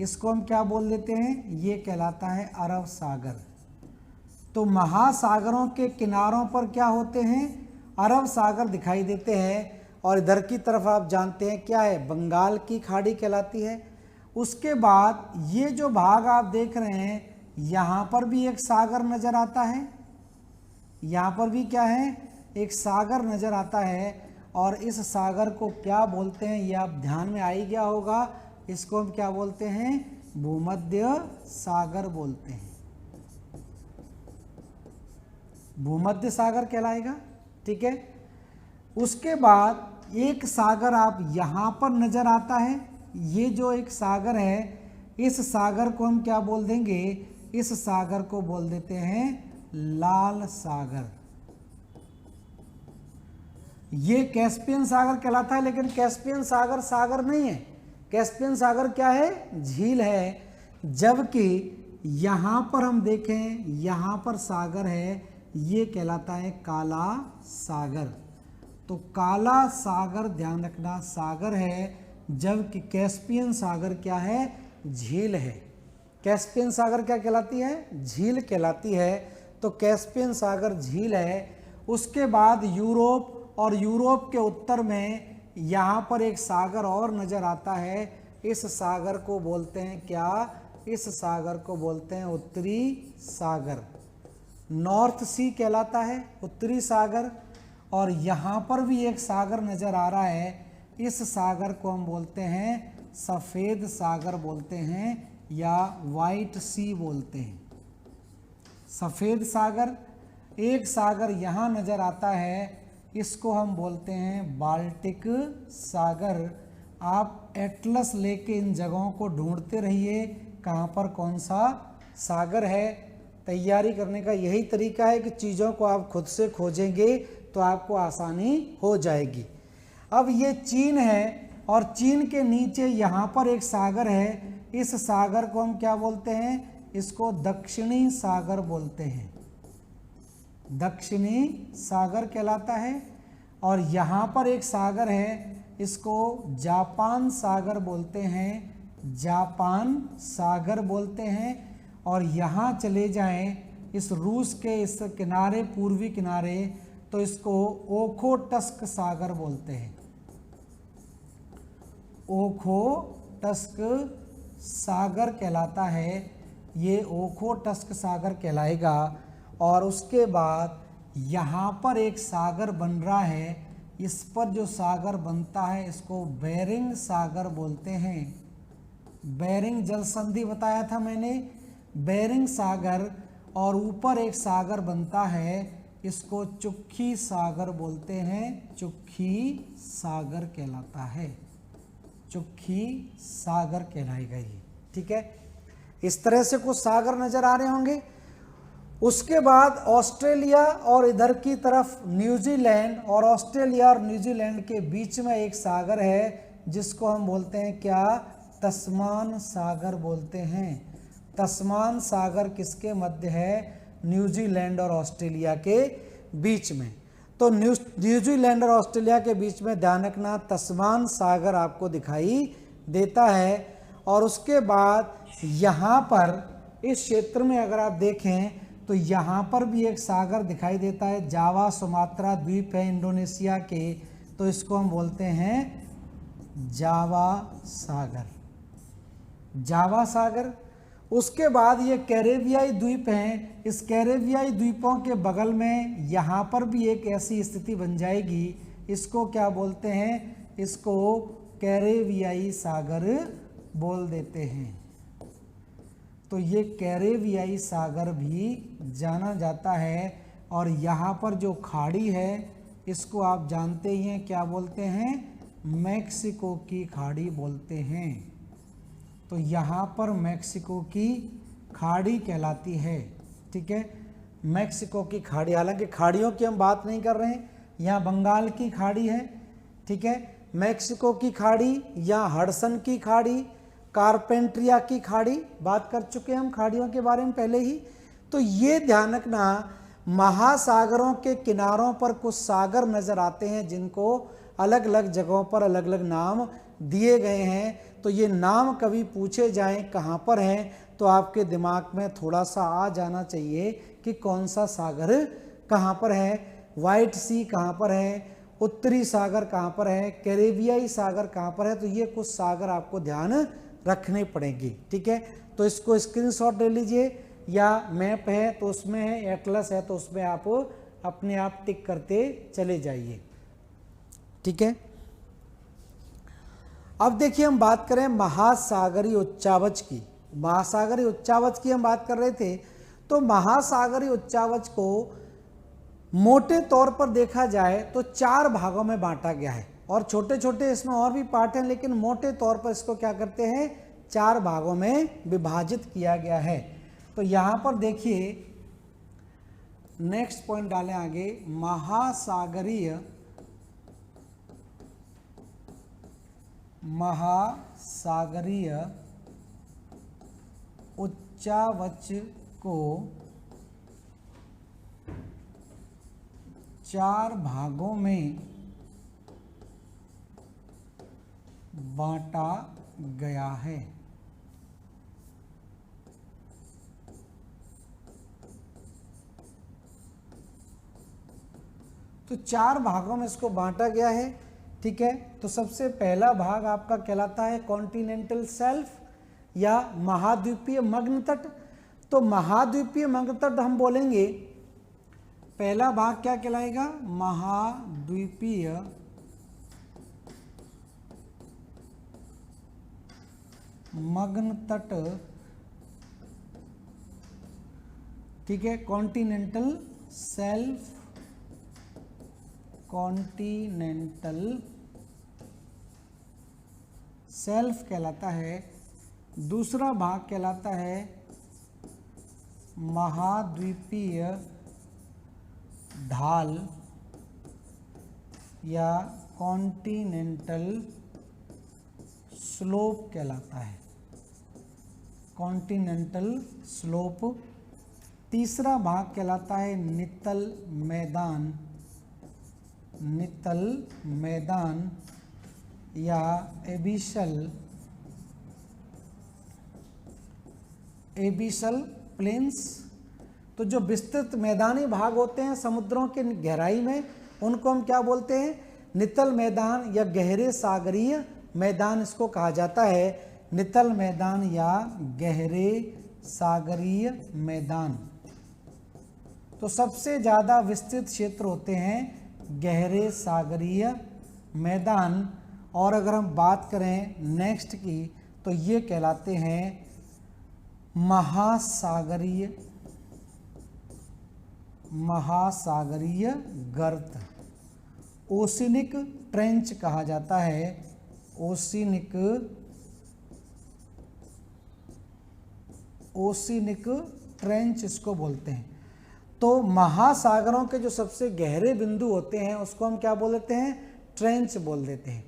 [SPEAKER 1] इसको हम क्या बोल देते हैं, ये कहलाता है अरब सागर। तो महासागरों के किनारों पर क्या होते हैं, अरब सागर दिखाई देते हैं। और इधर की तरफ आप जानते हैं क्या है, बंगाल की खाड़ी कहलाती है। उसके बाद ये जो भाग आप देख रहे हैं, यहाँ पर भी एक सागर नज़र आता है, यहाँ पर भी क्या है, एक सागर नज़र आता है। और इस सागर को क्या बोलते हैं, ये आप ध्यान में आ ही गया होगा, इसको हम क्या बोलते हैं, भूमध्य सागर बोलते हैं, भूमध्य सागर कहलाएगा। ठीक है। उसके बाद एक सागर आप यहाँ पर नज़र आता है, ये जो एक सागर है, इस सागर को हम क्या बोल देंगे, इस सागर को बोल देते हैं लाल सागर। ये कैस्पियन सागर कहलाता है, लेकिन कैस्पियन सागर सागर नहीं है, कैस्पियन सागर क्या है, झील है। जबकि यहाँ पर हम देखें, यहाँ पर सागर है, ये कहलाता है काला सागर। तो काला सागर ध्यान रखना सागर है, जबकि कैस्पियन सागर क्या है, झील है। कैस्पियन सागर क्या कहलाती है, झील कहलाती है। तो कैस्पियन सागर झील है। उसके बाद यूरोप, और यूरोप के उत्तर में यहाँ पर एक सागर और नज़र आता है, इस सागर को बोलते हैं क्या, इस सागर को बोलते हैं उत्तरी सागर, नॉर्थ सी कहलाता है, उत्तरी सागर। और यहाँ पर भी एक सागर नज़र आ रहा है, इस सागर को हम बोलते हैं सफ़ेद सागर बोलते हैं, या वाइट सी बोलते हैं, सफ़ेद सागर। एक सागर यहाँ नज़र आता है, इसको हम बोलते हैं बाल्टिक सागर। आप एटलस लेके इन जगहों को ढूंढते रहिए, कहाँ पर कौन सा सागर है। तैयारी करने का यही तरीका है कि चीज़ों को आप खुद से खोजेंगे तो आपको आसानी हो जाएगी। अब ये चीन है, और चीन के नीचे यहाँ पर एक सागर है, इस सागर को हम क्या बोलते हैं, इसको दक्षिणी सागर बोलते हैं, दक्षिणी सागर कहलाता है। और यहाँ पर एक सागर है, इसको जापान सागर बोलते हैं, जापान सागर बोलते हैं। और यहाँ चले जाएं इस रूस के इस किनारे, पूर्वी किनारे, तो इसको ओखोटस्क सागर बोलते हैं, ओखोटस्क सागर कहलाता है, ये ओखोटस्क सागर कहलाएगा। और उसके बाद यहाँ पर एक सागर बन रहा है, इस पर जो सागर बनता है इसको बेरिंग सागर बोलते हैं, बेरिंग जल संधि बताया था मैंने, बेरिंग सागर। और ऊपर एक सागर बनता है, इसको चुक्खी सागर बोलते हैं, चुक्खी सागर कहलाता है, चुक्खी सागर कहलाएगा ये। ठीक है। इस तरह से कुछ सागर नजर आ रहे होंगे। उसके बाद ऑस्ट्रेलिया और इधर की तरफ न्यूजीलैंड, और ऑस्ट्रेलिया और न्यूजीलैंड के बीच में एक सागर है, जिसको हम बोलते हैं क्या, तस्मान सागर बोलते हैं। तस्मान सागर किसके मध्य है, न्यूजीलैंड और ऑस्ट्रेलिया के बीच में। तो न्यूजीलैंड और ऑस्ट्रेलिया के बीच में ध्यान रखना तस्मान सागर आपको दिखाई देता है। और उसके बाद यहाँ पर इस क्षेत्र में अगर आप देखें तो यहाँ पर भी एक सागर दिखाई देता है, जावा सुमात्रा द्वीप है इंडोनेशिया के, तो इसको हम बोलते हैं जावा सागर, जावा सागर। उसके बाद ये कैरेबियाई द्वीप हैं, इस कैरेबियाई द्वीपों के बगल में यहाँ पर भी एक ऐसी स्थिति बन जाएगी, इसको क्या बोलते हैं, इसको कैरेबियाई सागर बोल देते हैं। तो ये कैरेबियाई सागर भी जाना जाता है। और यहाँ पर जो खाड़ी है इसको आप जानते ही हैं, क्या बोलते हैं, मैक्सिको की खाड़ी बोलते हैं। तो यहाँ पर मैक्सिको की खाड़ी कहलाती है। ठीक है, मैक्सिको की खाड़ी। हालांकि खाड़ियों की हम बात नहीं कर रहे हैं, यहाँ बंगाल की खाड़ी है। ठीक है, मैक्सिको की खाड़ी या हडसन की खाड़ी, कारपेंट्रिया की खाड़ी, बात कर चुके हैं हम खाड़ियों के बारे में पहले ही। तो ये ध्यान रखना, महासागरों के किनारों पर कुछ सागर नजर आते हैं जिनको अलग अलग जगहों पर अलग अलग नाम दिए गए हैं। तो ये नाम कभी पूछे जाएं कहाँ पर हैं तो आपके दिमाग में थोड़ा सा आ जाना चाहिए कि कौन सा सागर कहाँ पर है। व्हाइट सी कहाँ पर है, उत्तरी सागर कहाँ पर है, कैरेबियाई सागर कहाँ पर है। तो ये कुछ सागर आपको ध्यान रखने पड़ेंगे। ठीक है, तो इसको स्क्रीनशॉट ले लीजिए, या मैप है तो उसमें है, एटलस है तो उसमें आप अपने आप टिक करते चले जाइए। ठीक है, अब देखिए हम बात करें महासागरीय उच्चावच की। महासागरीय उच्चावच की हम बात कर रहे थे। तो महासागरीय उच्चावच को मोटे तौर पर देखा जाए तो 4 भागों में बांटा गया है, और छोटे छोटे इसमें और भी पार्ट हैं, लेकिन मोटे तौर पर इसको क्या करते हैं, 4 भागों में विभाजित किया गया है। तो यहां पर देखिए, नेक्स्ट पॉइंट डालें आगे, महासागरीय उच्चावच को 4 भागों में बांटा गया है। तो 4 भागों में इसको बांटा गया है। ठीक है, तो सबसे पहला भाग आपका कहलाता है कॉन्टिनेंटल शेल्फ या महाद्वीपीय मग्न तट। तो महाद्वीपीय मग्न तट हम बोलेंगे, पहला भाग क्या कहलाएगा, महाद्वीपीय मग्न तट। ठीक है, कॉन्टिनेंटल शेल्फ, कॉन्टिनेंटल शेल्फ कहलाता है। दूसरा भाग कहलाता है महाद्वीपीय ढाल या कॉन्टिनेंटल स्लोप कहलाता है, कॉन्टिनेंटल स्लोप। तीसरा भाग कहलाता है नित्तल मैदान, नित्तल मैदान या एबिशल प्लेन्स। तो जो विस्तृत मैदानी भाग होते हैं समुद्रों के गहराई में, उनको हम क्या बोलते हैं, नित्तल मैदान या गहरे सागरीय मैदान इसको कहा जाता है, नित्तल मैदान या गहरे सागरीय मैदान। तो सबसे ज़्यादा विस्तृत क्षेत्र होते हैं गहरे सागरीय मैदान। और अगर हम बात करें नेक्स्ट की, तो ये कहलाते हैं महासागरीय गर्त, ओशिनिक ट्रेंच कहा जाता है, ओशिनिक ट्रेंच इसको बोलते हैं। तो महासागरों के जो सबसे गहरे बिंदु होते हैं उसको हम क्या बोल देते हैं, ट्रेंच बोल देते हैं।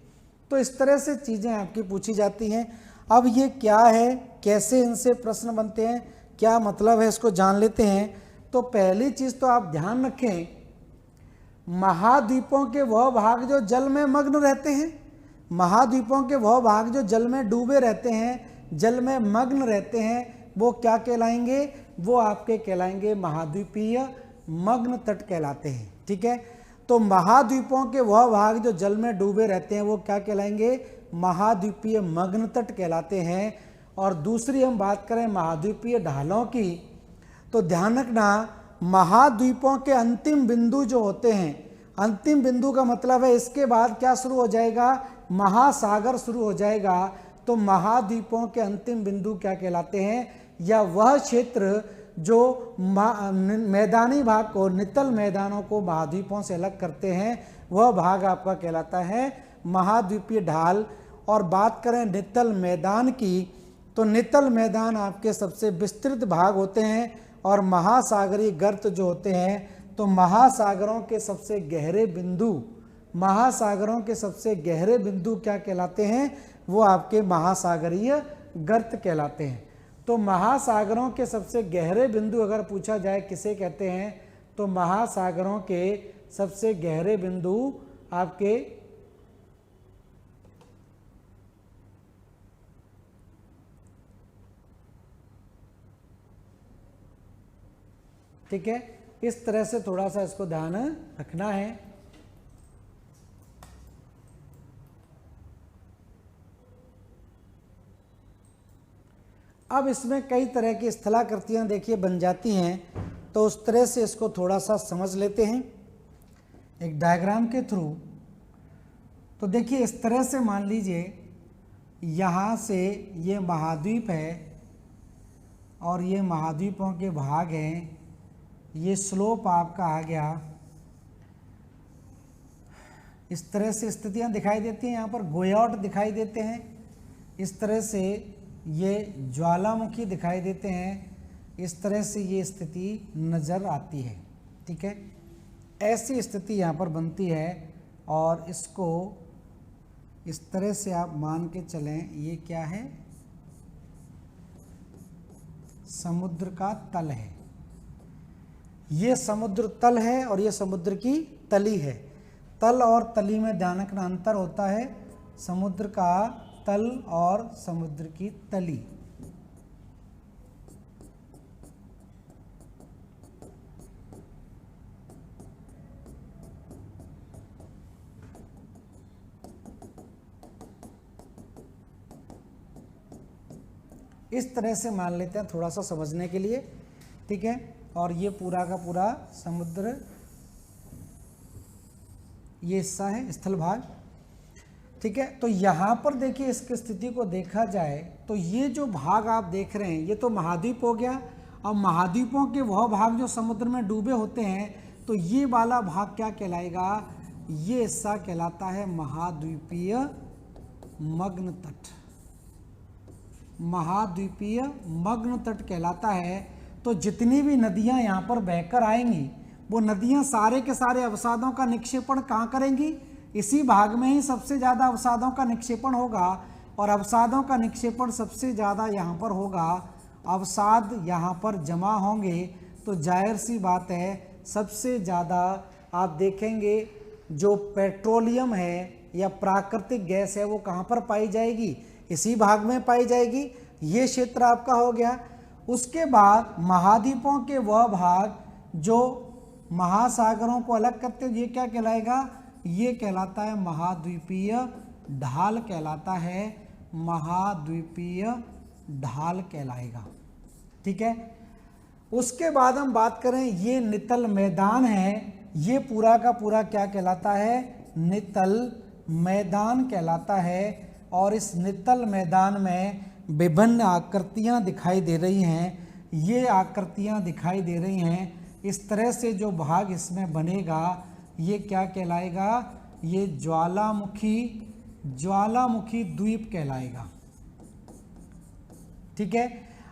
[SPEAKER 1] तो इस तरह से चीज़ें आपकी पूछी जाती हैं। अब ये क्या है, कैसे इनसे प्रश्न बनते हैं, क्या मतलब है, इसको जान लेते हैं। तो पहली चीज़ तो आप ध्यान रखें, महाद्वीपों के वह भाग जो जल में मग्न रहते हैं, महाद्वीपों के वह भाग जो जल में डूबे रहते हैं, जल में मग्न रहते हैं, वो क्या कहलाएंगे, वो आपके कहलाएंगे महाद्वीपीय मग्न तट कहलाते हैं। ठीक है, तो महाद्वीपों के वह भाग जो जल में डूबे रहते हैं वो क्या कहलाएंगे, महाद्वीपीय मग्न तट कहलाते हैं। और दूसरी हम बात करें महाद्वीपीय ढालों की, तो ध्यान रखना, महाद्वीपों के अंतिम बिंदु जो होते हैं, अंतिम बिंदु का मतलब है इसके बाद क्या शुरू हो जाएगा, महासागर शुरू हो जाएगा। तो महाद्वीपों के अंतिम बिंदु क्या कहलाते हैं, या वह क्षेत्र जो मैदानी भाग को, नितल मैदानों को महाद्वीपों से अलग करते हैं, वह भाग आपका कहलाता है महाद्वीपीय ढाल। और बात करें नितल मैदान की, तो नितल मैदान आपके सबसे विस्तृत भाग होते हैं, और महासागरीय गर्त जो होते हैं, तो महासागरों के सबसे गहरे बिंदु, महासागरों के सबसे गहरे बिंदु क्या कहलाते हैं, वो आपके महासागरीय गर्त कहलाते हैं। तो महासागरों के सबसे गहरे बिंदु अगर पूछा जाए किसे कहते हैं, तो महासागरों के सबसे गहरे बिंदु आपके ठीक है, इस तरह से थोड़ा सा इसको ध्यान रखना है। अब इसमें कई तरह की स्थलाकृतियां देखिए बन जाती हैं, तो उस तरह से इसको थोड़ा सा समझ लेते हैं एक डायग्राम के थ्रू। तो देखिए इस तरह से मान लीजिए यहाँ से ये महाद्वीप है और ये महाद्वीपों के भाग हैं, ये स्लोप आपका आ गया, इस तरह से स्थितियां दिखाई देती हैं। यहाँ पर गोयाट दिखाई देते हैं, इस तरह से ये ज्वालामुखी दिखाई देते हैं, इस तरह से ये स्थिति नज़र आती है। ठीक है, ऐसी स्थिति यहाँ पर बनती है, और इसको इस तरह से आप मान के चलें, ये क्या है, समुद्र का तल है। ये समुद्र तल है और ये समुद्र की तली है। तल और तली में ध्यान रखना अंतर होता है, समुद्र का तल और समुद्र की तली। इस तरह से मान लेते हैं थोड़ा सा समझने के लिए। ठीक है, और ये पूरा का पूरा समुद्र, ये हिस्सा है स्थल भाग। ठीक है, तो यहाँ पर देखिए इसकी स्थिति को देखा जाए तो ये जो भाग आप देख रहे हैं ये तो महाद्वीप हो गया। अब महाद्वीपों के वह भाग जो समुद्र में डूबे होते हैं, तो ये वाला भाग क्या कहलाएगा, ये हिस्सा कहलाता है महाद्वीपीय मग्न तट। महाद्वीपीय मग्न तट कहलाता है। तो जितनी भी नदियां यहाँ पर बहकर आएंगी, वो नदियां सारे के सारे अवसादों का निक्षेपण कहाँ करेंगी, इसी भाग में ही सबसे ज़्यादा अवसादों का निक्षेपण होगा। और अवसादों का निक्षेपण सबसे ज़्यादा यहाँ पर होगा, अवसाद यहाँ पर जमा होंगे, तो जाहिर सी बात है सबसे ज़्यादा आप देखेंगे जो पेट्रोलियम है या प्राकृतिक गैस है वो कहाँ पर पाई जाएगी, इसी भाग में पाई जाएगी। ये क्षेत्र आपका हो गया। उसके बाद महाद्वीपों के वह भाग जो महासागरों को अलग करते हैं, ये क्या कहलाएगा, ये कहलाता है महाद्वीपीय ढाल कहलाता है, महाद्वीपीय ढाल कहलाएगा। ठीक है, उसके बाद हम बात करें, ये नितल मैदान है, ये पूरा का पूरा क्या कहलाता है, नितल मैदान कहलाता है। और इस नितल मैदान में विभिन्न आकृतियां दिखाई दे रही हैं, ये आकृतियां दिखाई दे रही हैं। इस तरह से जो भाग इसमें बनेगा ये क्या कहलाएगा, ये ज्वालामुखी द्वीप कहलाएगा। ठीक है,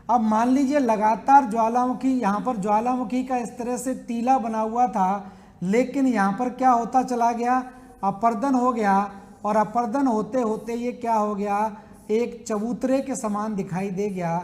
[SPEAKER 1] अब मान लीजिए लगातार ज्वालामुखी, यहाँ पर ज्वालामुखी का इस तरह से टीला बना हुआ था, लेकिन यहाँ पर क्या होता चला गया, अपर्दन हो गया। और अपर्दन होते होते ये क्या हो गया, एक चबूतरे के समान दिखाई दे गया।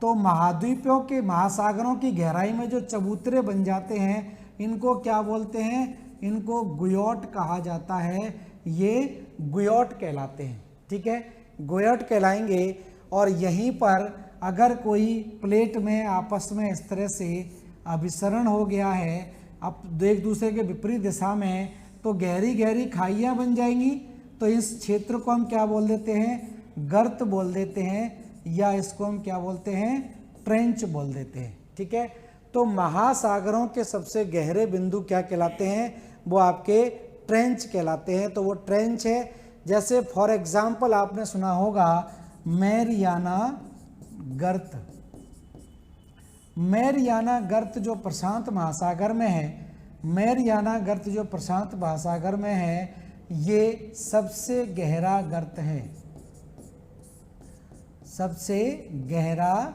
[SPEAKER 1] तो महाद्वीपों के, महासागरों की गहराई में जो चबूतरे बन जाते हैं, इनको क्या बोलते हैं, इनको गुयोट कहा जाता है। ये गुयोट कहलाते हैं। ठीक है, गुयोट कहलाएंगे। और यहीं पर अगर कोई प्लेट में आपस में इस तरह से अभिसरण हो गया है, अब एक दूसरे के विपरीत दिशा में, तो गहरी गहरी खाइयाँ बन जाएंगी। तो इस क्षेत्र को हम क्या बोल देते हैं, गर्त बोल देते हैं, या इसको हम क्या बोलते हैं, ट्रेंच बोल देते हैं। ठीक है, तो महासागरों के सबसे गहरे बिंदु क्या कहलाते हैं, वो आपके ट्रेंच कहलाते हैं। तो वो ट्रेंच है। जैसे फॉर एग्जाम्पल आपने सुना होगा मैरियाना गर्त। मैरियाना गर्त जो प्रशांत महासागर में है, मैरियाना गर्त जो प्रशांत महासागर में है, ये सबसे गहरा गर्त है। सबसे गहरा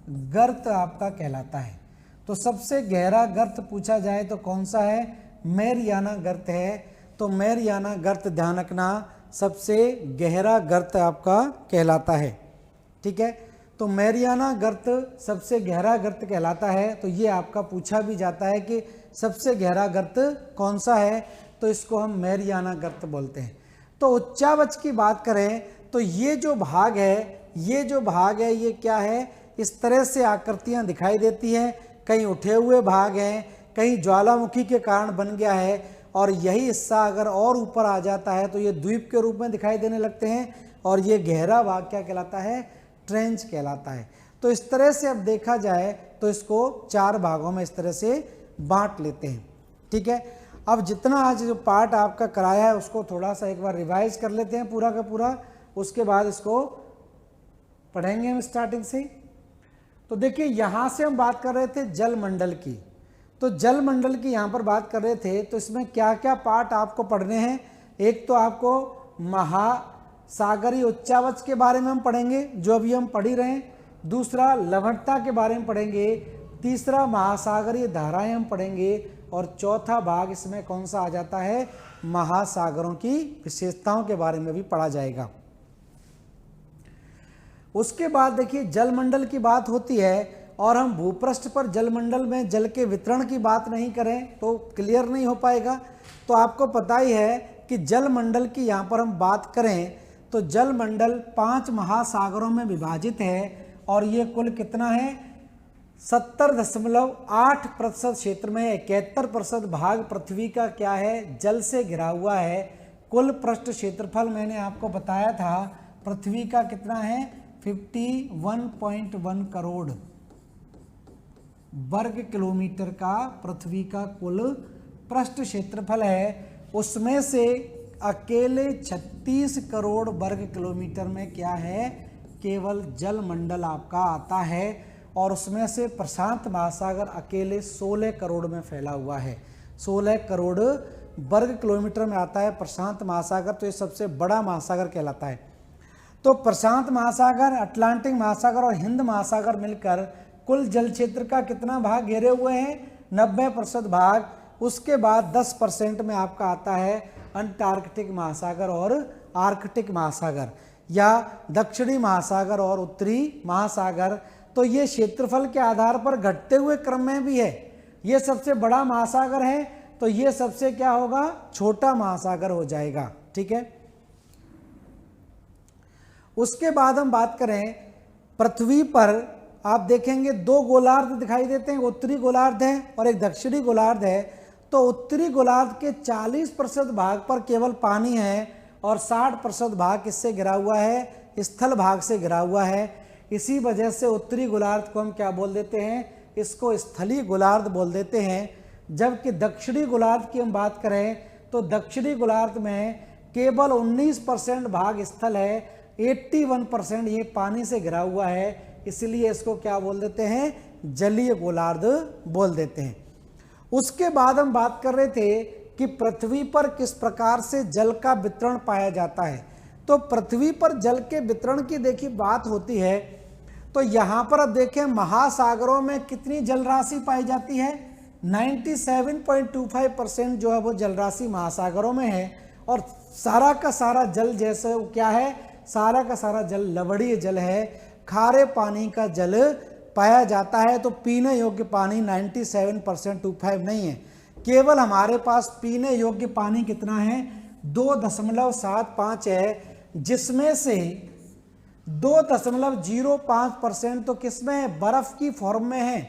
[SPEAKER 1] गर्त आपका कहलाता है। तो सबसे गहरा गर्त पूछा जाए तो कौन सा है? मैरियाना गर्त है। तो मैरियाना गर्त ध्यान रखना सबसे गहरा गर्त आपका कहलाता है। ठीक है, तो मैरियाना गर्त सबसे गहरा गर्त कहलाता है। तो ये आपका पूछा भी जाता है कि सबसे गहरा गर्त कौन सा है, तो इसको हम मैरियाना गर्त बोलते हैं। तो उच्चावच की बात करें तो ये जो भाग है, ये जो भाग है ये क्या है? इस तरह से आकृतियां दिखाई देती हैं। कहीं उठे हुए भाग हैं, कहीं ज्वालामुखी के कारण बन गया है, और यही हिस्सा अगर और ऊपर आ जाता है तो ये द्वीप के रूप में दिखाई देने लगते हैं, और ये गहरा भाग क्या कहलाता है? ट्रेंच कहलाता है। तो इस तरह से अब देखा जाए तो इसको 4 भागों में इस तरह से बांट लेते हैं। ठीक है, अब जितना आज जो पार्ट आपका कराया है उसको थोड़ा सा एक बार रिवाइज कर लेते हैं पूरा का पूरा, उसके बाद इसको पढ़ेंगे हम स्टार्टिंग से। तो देखिए यहाँ से हम बात कर रहे थे जल मंडल की, तो जल मंडल की यहाँ पर बात कर रहे थे। तो इसमें क्या क्या पार्ट आपको पढ़ने हैं? एक तो आपको महासागरीय उच्चावच के बारे में हम पढ़ेंगे जो अभी हम पढ़ ही रहे हैं, दूसरा लवणता के बारे में पढ़ेंगे, तीसरा महासागरीय धाराएं हम पढ़ेंगे, और चौथा भाग इसमें कौन सा आ जाता है? महासागरों की विशेषताओं के बारे में भी पढ़ा जाएगा। उसके बाद देखिए जलमंडल की बात होती है, और हम भूपृष्ठ पर जलमंडल में जल के वितरण की बात नहीं करें तो क्लियर नहीं हो पाएगा। तो आपको पता ही है कि जलमंडल की यहाँ पर हम बात करें तो जलमंडल 5 महासागरों में विभाजित है, और ये कुल कितना है? 70.8% क्षेत्र में 71% भाग पृथ्वी का क्या है? जल से घिरा हुआ है। कुल पृष्ठ क्षेत्रफल मैंने आपको बताया था पृथ्वी का कितना है? 51.1 करोड़ वर्ग किलोमीटर का पृथ्वी का कुल पृष्ठ क्षेत्रफल है। उसमें से अकेले 36 करोड़ वर्ग किलोमीटर में क्या है? केवल जल मंडल आपका आता है, और उसमें से प्रशांत महासागर अकेले 16 करोड़ में फैला हुआ है। 16 करोड़ वर्ग किलोमीटर में आता है प्रशांत महासागर। तो ये सबसे बड़ा महासागर कहलाता है। तो प्रशांत महासागर, अटलांटिक महासागर और हिंद महासागर मिलकर कुल जल क्षेत्र का कितना भाग घेरे हुए हैं? 90% भाग। उसके बाद 10% में आपका आता है अंटार्कटिक महासागर और आर्कटिक महासागर, या दक्षिणी महासागर और उत्तरी महासागर। तो ये क्षेत्रफल के आधार पर घटते हुए क्रम में भी है। ये सबसे बड़ा महासागर है, तो ये सबसे क्या होगा? छोटा महासागर हो जाएगा। ठीक है, उसके बाद हम बात करें पृथ्वी पर, आप देखेंगे 2 गोलार्ध दिखाई देते हैं, उत्तरी गोलार्ध है और एक दक्षिणी गोलार्ध है। तो उत्तरी गोलार्ध के 40% भाग पर केवल पानी है, और 60% भाग किससे घिरा हुआ है? स्थल भाग से घिरा हुआ है। इसी वजह से उत्तरी गोलार्ध को हम क्या बोल देते हैं? इसको स्थलीय गोलार्ध बोल देते हैं। जबकि दक्षिणी गोलार्ध की हम बात करें तो दक्षिणी गोलार्ध में केवल 19% भाग स्थल है, 81% ये पानी से घिरा हुआ है। इसलिए इसको क्या बोल देते हैं? जलीय गोलार्ध बोल देते हैं। उसके बाद हम बात कर रहे थे कि पृथ्वी पर किस प्रकार से जल का वितरण पाया जाता है। तो पृथ्वी पर जल के वितरण की देखिए बात होती है, तो यहाँ पर अब देखें महासागरों में कितनी जल राशि पाई जाती है? 97.25% जो है वो जल राशि महासागरों में है, और सारा का सारा जल जैसे क्या है? सारा का सारा जल लवणीय जल है, खारे पानी का जल पाया जाता है। तो पीने योग्य पानी 97.25 नहीं है, केवल हमारे पास पीने योग्य पानी कितना है? 2.75 है, जिसमें से 2.05% तो किसमें है? बर्फ की फॉर्म में है,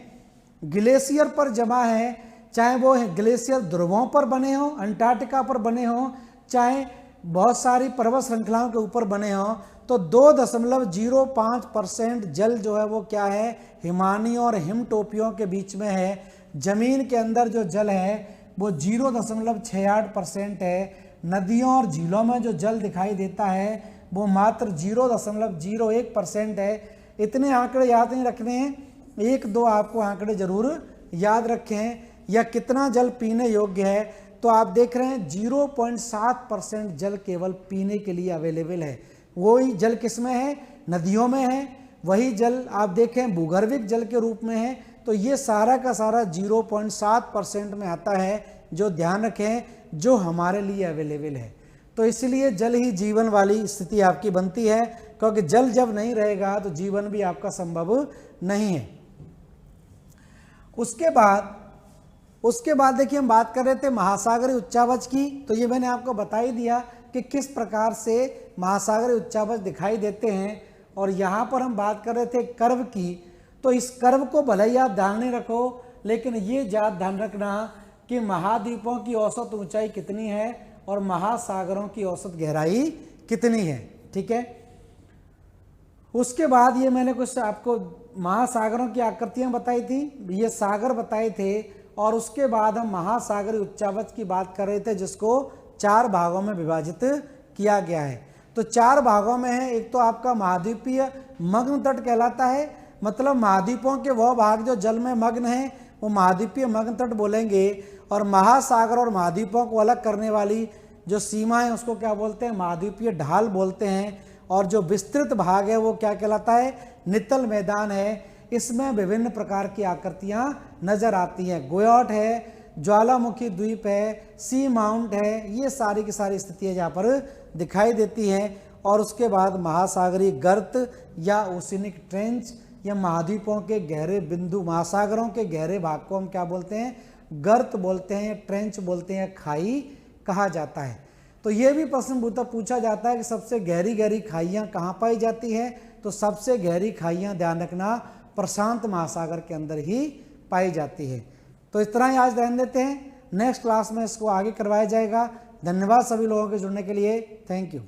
[SPEAKER 1] ग्लेशियर पर जमा है, चाहे वो ग्लेशियर ध्रुवों पर बने हों, अंटार्कटिका पर बने हों, चाहे बहुत सारी पर्वत श्रृंखलाओं के ऊपर बने हों। तो 2.05% जल जो है वो क्या है? हिमानियों और हिमटोपियों के बीच में है। जमीन के अंदर जो जल है वो 0.68% है। नदियों और झीलों में जो जल दिखाई देता है वो मात्र 0.01% है। इतने आंकड़े याद नहीं रखने हैं, 1-2 आपको आंकड़े जरूर याद रखे हैं। या कितना जल पीने योग्य है, तो आप देख रहे हैं 0.7% जल केवल पीने के लिए अवेलेबल है। वही जल किसमें है, नदियों में है। वही जल आप देखें भूगर्भिक जल के रूप में है। तो ये सारा का सारा 0.7% में आता है, जो ध्यान रखें, जो हमारे लिए अवेलेबल है। तो इसलिए जल ही जीवन वाली स्थिति आपकी बनती है, क्योंकि जल जब नहीं रहेगा तो जीवन भी आपका संभव नहीं है। उसके बाद देखिए हम बात कर रहे थे महासागरीय उच्चावच की। तो ये मैंने आपको बता ही दिया कि किस प्रकार से महासागरीय उच्चावच दिखाई देते हैं। और यहाँ पर हम बात कर रहे थे कर्व की। तो इस कर्व को भले ही आप ध्यान नहीं रखो, लेकिन ये याद ध्यान रखना कि महाद्वीपों की औसत ऊंचाई कितनी है और महासागरों की औसत गहराई कितनी है। ठीक है, उसके बाद ये मैंने कुछ आपको महासागरों की आकृतियां बताई थी, ये सागर बताए थे। और उसके बाद हम महासागरीय उच्चावच की बात कर रहे थे, जिसको 4 भागों में विभाजित किया गया है। तो 4 भागों में है, एक तो आपका महाद्वीपीय मग्न तट कहलाता है, मतलब महाद्वीपों के वह भाग जो जल में मग्न है वो महाद्वीपीय मग्न तट बोलेंगे। और महासागर और महाद्वीपों को अलग करने वाली जो सीमा है उसको क्या बोलते हैं, महाद्वीपीय ढाल बोलते हैं। और जो विस्तृत भाग है वो क्या कहलाता है, नितल मैदान है। इसमें विभिन्न प्रकार की आकृतियां नजर आती हैं, गोयाट है, ज्वालामुखी द्वीप है, सी माउंट है, ये सारी की सारी स्थितियां यहाँ पर दिखाई देती हैं। और उसके बाद महासागरीय गर्त या ओशिनिक ट्रेंच, या महाद्वीपों के गहरे बिंदु, महासागरों के गहरे भाग को हम क्या बोलते हैं, गर्त बोलते हैं, ट्रेंच बोलते हैं, खाई कहा जाता है। तो ये भी प्रश्न पूछा जाता है कि सबसे गहरी गहरी खाइयाँ कहाँ पाई जाती हैं। तो सबसे गहरी खाइयाँ ध्यान रखना प्रशांत महासागर के अंदर ही पाई जाती है। तो इस तरह ही आज ध्यान देते हैं, नेक्स्ट क्लास में इसको आगे करवाया जाएगा। धन्यवाद सभी लोगों के जुड़ने के लिए, थैंक यू।